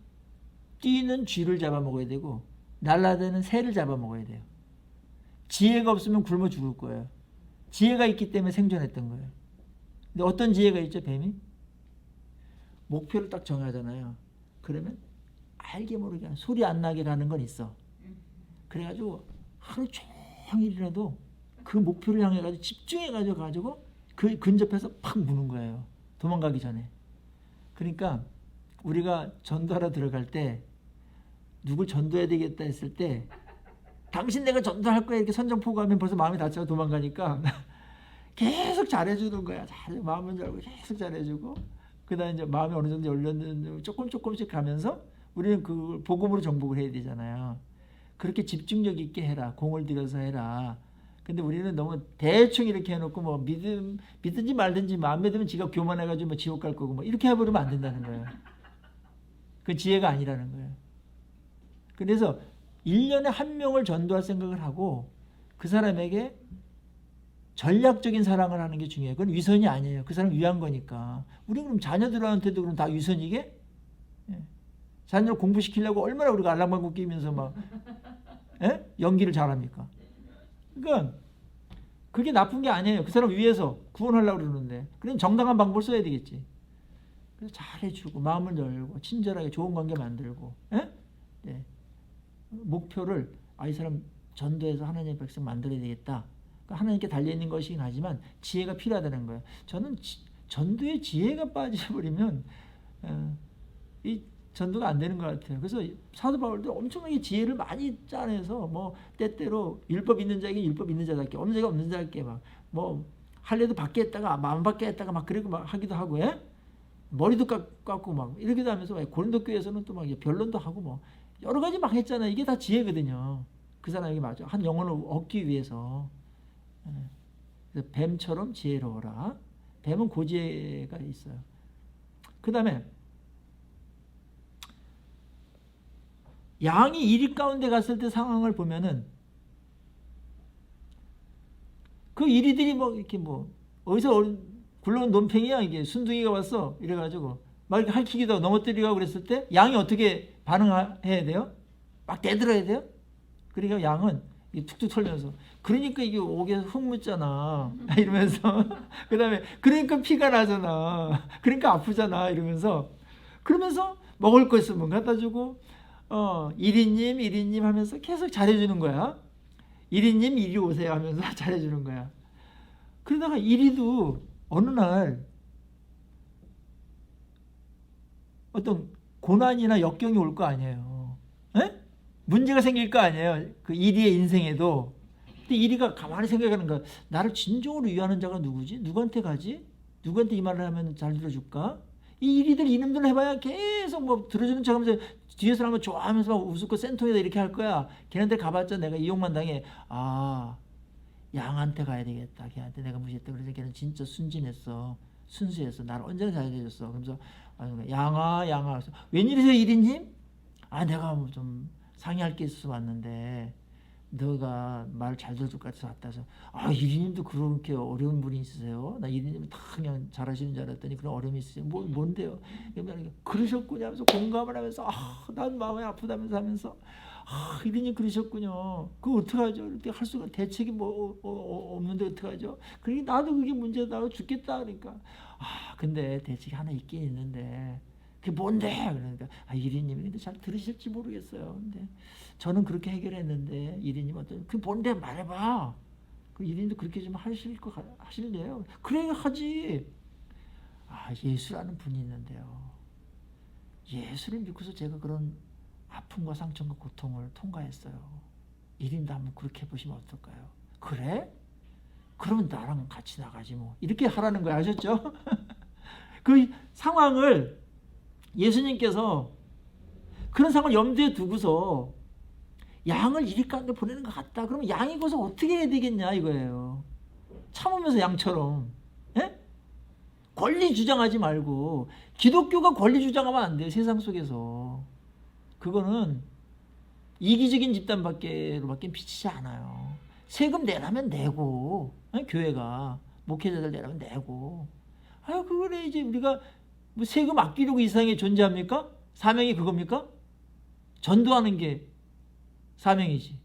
띠는 쥐를 잡아먹어야 되고 날라다니는 새를 잡아먹어야 돼요. 지혜가 없으면 굶어 죽을 거예요. 지혜가 있기 때문에 생존했던 거예요. 근데 어떤 지혜가 있죠, 뱀이? 목표를 딱 정하잖아요. 그러면 알게 모르게 소리 안 나게 가는 건 있어. 그래가지고 하루 종일이라도 그 목표를 향해가지고 집중해가지고 그 근접해서 팍 무는 거예요. 도망가기 전에. 그러니까 우리가 전도하러 들어갈 때 누굴 전도해야 되겠다 했을 때 당신 내가 전도할 거야 이렇게 선전포고하면 벌써 마음이 다쳐서 도망가니까 계속 잘해주는 거야. 마음은 열고 계속 잘해주고 그다음에 이제 마음이 어느 정도 열렸는데 조금씩 가면서 우리는 그걸 복음으로 정복을 해야 되잖아요. 그렇게 집중력 있게 해라. 공을 들여서 해라. 근데 우리는 너무 대충 이렇게 해놓고 뭐 믿든지 말든지 마음 믿으면 지가 교만해가지고 뭐 지옥 갈 거고 뭐 이렇게 해버리면 안 된다는 거예요. 그 지혜가 아니라는 거예요. 그래서 1년에 한 명을 전도할 생각을 하고 그 사람에게 전략적인 사랑을 하는 게 중요해요. 그건 위선이 아니에요. 그 사람 위한 거니까. 우리 그럼 자녀들한테도 그럼 다 위선이게? 자녀를 공부시키려고 얼마나 우리가 알랑방구 끼면서 막 연기를 잘합니까? 그러니까 그게 나쁜 게 아니에요. 그 사람 위해서 구원하려고 그러는데 그럼 정당한 방법을 써야 되겠지. 그래서 잘해주고 마음을 열고 친절하게 좋은 관계 만들고 네. 목표를 이 사람 전도해서 하나님의 백성 만들어야 되겠다. 그러니까 하나님께 달려있는 것이긴 하지만 지혜가 필요하다는 거예요. 저는 전도에 지혜가 빠져버리면 이 전도가 안 되는 것 같아요. 그래서 사도 바울도 엄청나게 지혜를 많이 짜내서 뭐 때때로 율법 있는 자에게 율법 있는 자답게 없는 자가 없는 자답게 막 뭐 할례도 받게 했다가 마음 받게 했다가 막 그러고 막 하기도 하고 머리도 깎고 막 이러기도 하면서 고린도 교회에서는 또 막 변론도 하고 뭐 여러 가지 막 했잖아요. 이게 다 지혜거든요. 그 사람에게 맞아. 한 영혼을 얻기 위해서. 그래서 뱀처럼 지혜로워라. 뱀은 고지혜가 있어요. 그 다음에 양이 이리 가운데 갔을 때 상황을 보면은 그 이리들이 뭐 이렇게 뭐 어디서 굴러온 논팽이야 이게 순둥이가 왔어 이래가지고 막 이렇게 핥히기도 하고 넘어뜨리고 그랬을 때 양이 어떻게 반응해야 돼요? 막 대들어야 돼요? 그러니까 양은 툭툭 털면서 그러니까 이게 옥에서 흙 묻잖아 이러면서 그 다음에 그러니까 피가 나잖아 그러니까 아프잖아 이러면서 그러면서 먹을 거 있으면 갖다 주고 이리님 하면서 계속 잘해주는 거야. 이리님 이리 오세요 하면서 잘해주는 거야. 그러다가 이리도 어느 날 어떤 고난이나 역경이 올 거 아니에요. 에? 문제가 생길 거 아니에요. 그 이리의 인생에도. 근데 이리가 가만히 생각하는 거야. 나를 진정으로 위하는 자가 누구지? 누구한테 가지? 누구한테 이 말을 하면 잘 들어줄까? 이 이리들 이놈들 해봐야 계속 뭐 들어주는 척하면서 뒤에 사람을 좋아하면서 막 우습고 센통에다 이렇게 할 거야. 걔네들 가봤자 내가 이용만 당해. 아, 양한테 가야 되겠다. 걔한테 내가 무시했다. 그래서 걔는 진짜 순진했어. 순수했어. 나를 언제나 잘해줬어. 그러면서 양아. 웬일이세요 이리님? 아, 내가 뭐 좀 상의할 게 있어서 왔는데 너가 말 잘 들어줄 것 같아서 왔다 해서 아, 이리님도 그렇게 어려운 분이 있으세요? 나 이리님 다 그냥 잘하시는 줄 알았더니 그런 어려움이 있으세요. 뭔데요? 그러셨군요 하면서 공감을 하면서 난 마음이 아프다면서 하면서 이리님 그러셨군요. 그거 어떡하죠? 이렇게 할 수가 대책이 뭐 없는데 어떡하죠? 그러니까 나도 그게 문제다. 죽겠다. 그러니까 근데 대책이 하나 있긴 있는데 그게 뭔데? 그러니까 이리님이 근데 잘 들으실지 모르겠어요. 근데 저는 그렇게 해결했는데 이리님 어떤 그게 뭔데 말해봐. 그 이리님도 그렇게 좀 하실래요? 그래 하지. 예수라는 분이 있는데요. 예수를 믿고서 제가 그런 아픔과 상처과 고통을 통과했어요. 이리님도 한번 그렇게 해보시면 어떨까요? 그래? 그러면 나랑 같이 나가지 뭐. 이렇게 하라는 거야. 아셨죠? 그 상황을 예수님께서 그런 상황을 염두에 두고서 양을 이리 가운데 보내는 것 같다. 그러면 양이 거기서 어떻게 해야 되겠냐 이거예요. 참으면서 양처럼. 예? 권리 주장하지 말고. 기독교가 권리 주장하면 안 돼요. 세상 속에서. 그거는 이기적인 집단밖에 비치지 않아요. 세금 내라면 내고, 교회가 목회자들 내라면 내고. 그거를 이제 우리가 뭐 세금 아끼려고 이 세상에 존재합니까? 사명이 그겁니까? 전도하는 게 사명이지.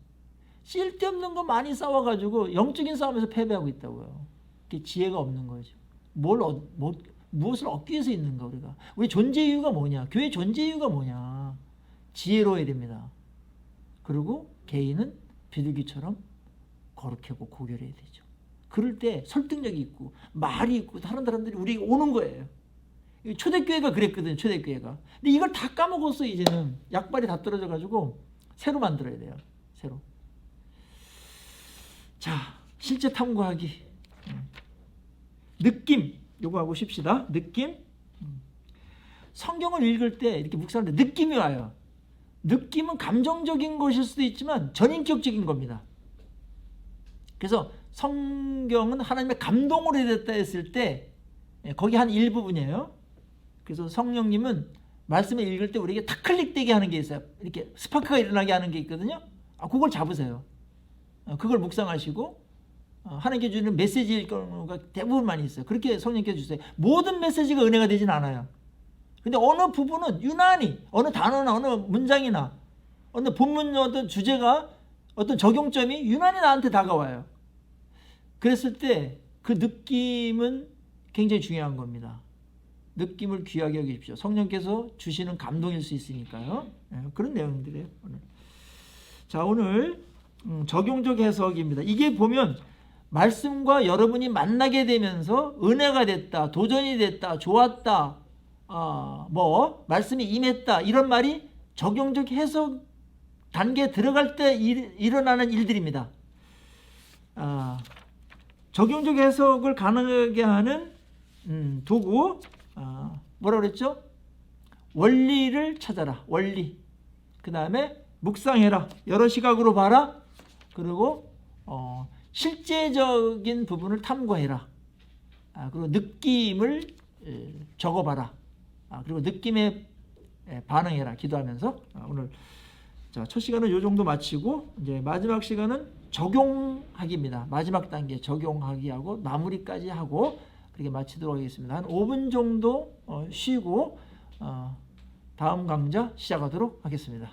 쓸데없는 거 많이 싸워가지고 영적인 싸움에서 패배하고 있다고요. 그게 지혜가 없는 거죠. 무엇을 얻기 위해서 있는가 우리가. 우리 존재 이유가 뭐냐? 교회 존재 이유가 뭐냐? 지혜로워야 됩니다. 그리고 개인은 비둘기처럼 거룩하고 고결해야 되죠. 그럴 때 설득력이 있고 말이 있고 다른 사람들이 우리에게 오는 거예요. 초대교회가 그랬거든요. 초대교회가. 근데 이걸 다 까먹었어. 이제는 약발이 다 떨어져가지고 새로 만들어야 돼요. 새로. 자, 실제 탐구하기. 느낌. 요거 하고 쉽시다. 느낌. 성경을 읽을 때 이렇게 묵상할 때 느낌이 와요. 느낌은 감정적인 것일 수도 있지만 전인격적인 겁니다. 그래서 성경은 하나님의 감동으로 됐다 했을 때 거기 한 일부분이에요. 그래서 성령님은 말씀을 읽을 때 우리에게 탁 클릭되게 하는 게 있어요. 이렇게 스파크가 일어나게 하는 게 있거든요. 그걸 잡으세요. 그걸 묵상하시고 하나님께 주는 메시지일 경우가 대부분 많이 있어요. 그렇게 성령께 주세요. 모든 메시지가 은혜가 되진 않아요. 근데 어느 부분은 유난히 어느 단어나 어느 문장이나 어느 본문 어떤 주제가 어떤 적용점이 유난히 나한테 다가와요. 그랬을 때 그 느낌은 굉장히 중요한 겁니다. 느낌을 귀하게 여기십시오. 성령께서 주시는 감동일 수 있으니까요. 그런 내용들이에요. 오늘. 자, 오늘 적용적 해석입니다. 이게 보면 말씀과 여러분이 만나게 되면서 은혜가 됐다, 도전이 됐다, 좋았다, 말씀이 임했다 이런 말이 적용적 해석 단계에 들어갈 때 일어나는 일들입니다. 적용적 해석을 가능하게 하는 도구 뭐라 그랬죠? 원리를 찾아라. 원리. 그 다음에 묵상해라. 여러 시각으로 봐라. 그리고 실제적인 부분을 탐구해라. 그리고 느낌을 적어봐라. 그리고 느낌에 반응해라. 기도하면서 오늘 자, 첫 시간은 이 정도 마치고 이제 마지막 시간은 적용하기입니다. 마지막 단계 적용하기하고 마무리까지 하고 그렇게 마치도록 하겠습니다. 한 5분 정도 쉬고 다음 강좌 시작하도록 하겠습니다.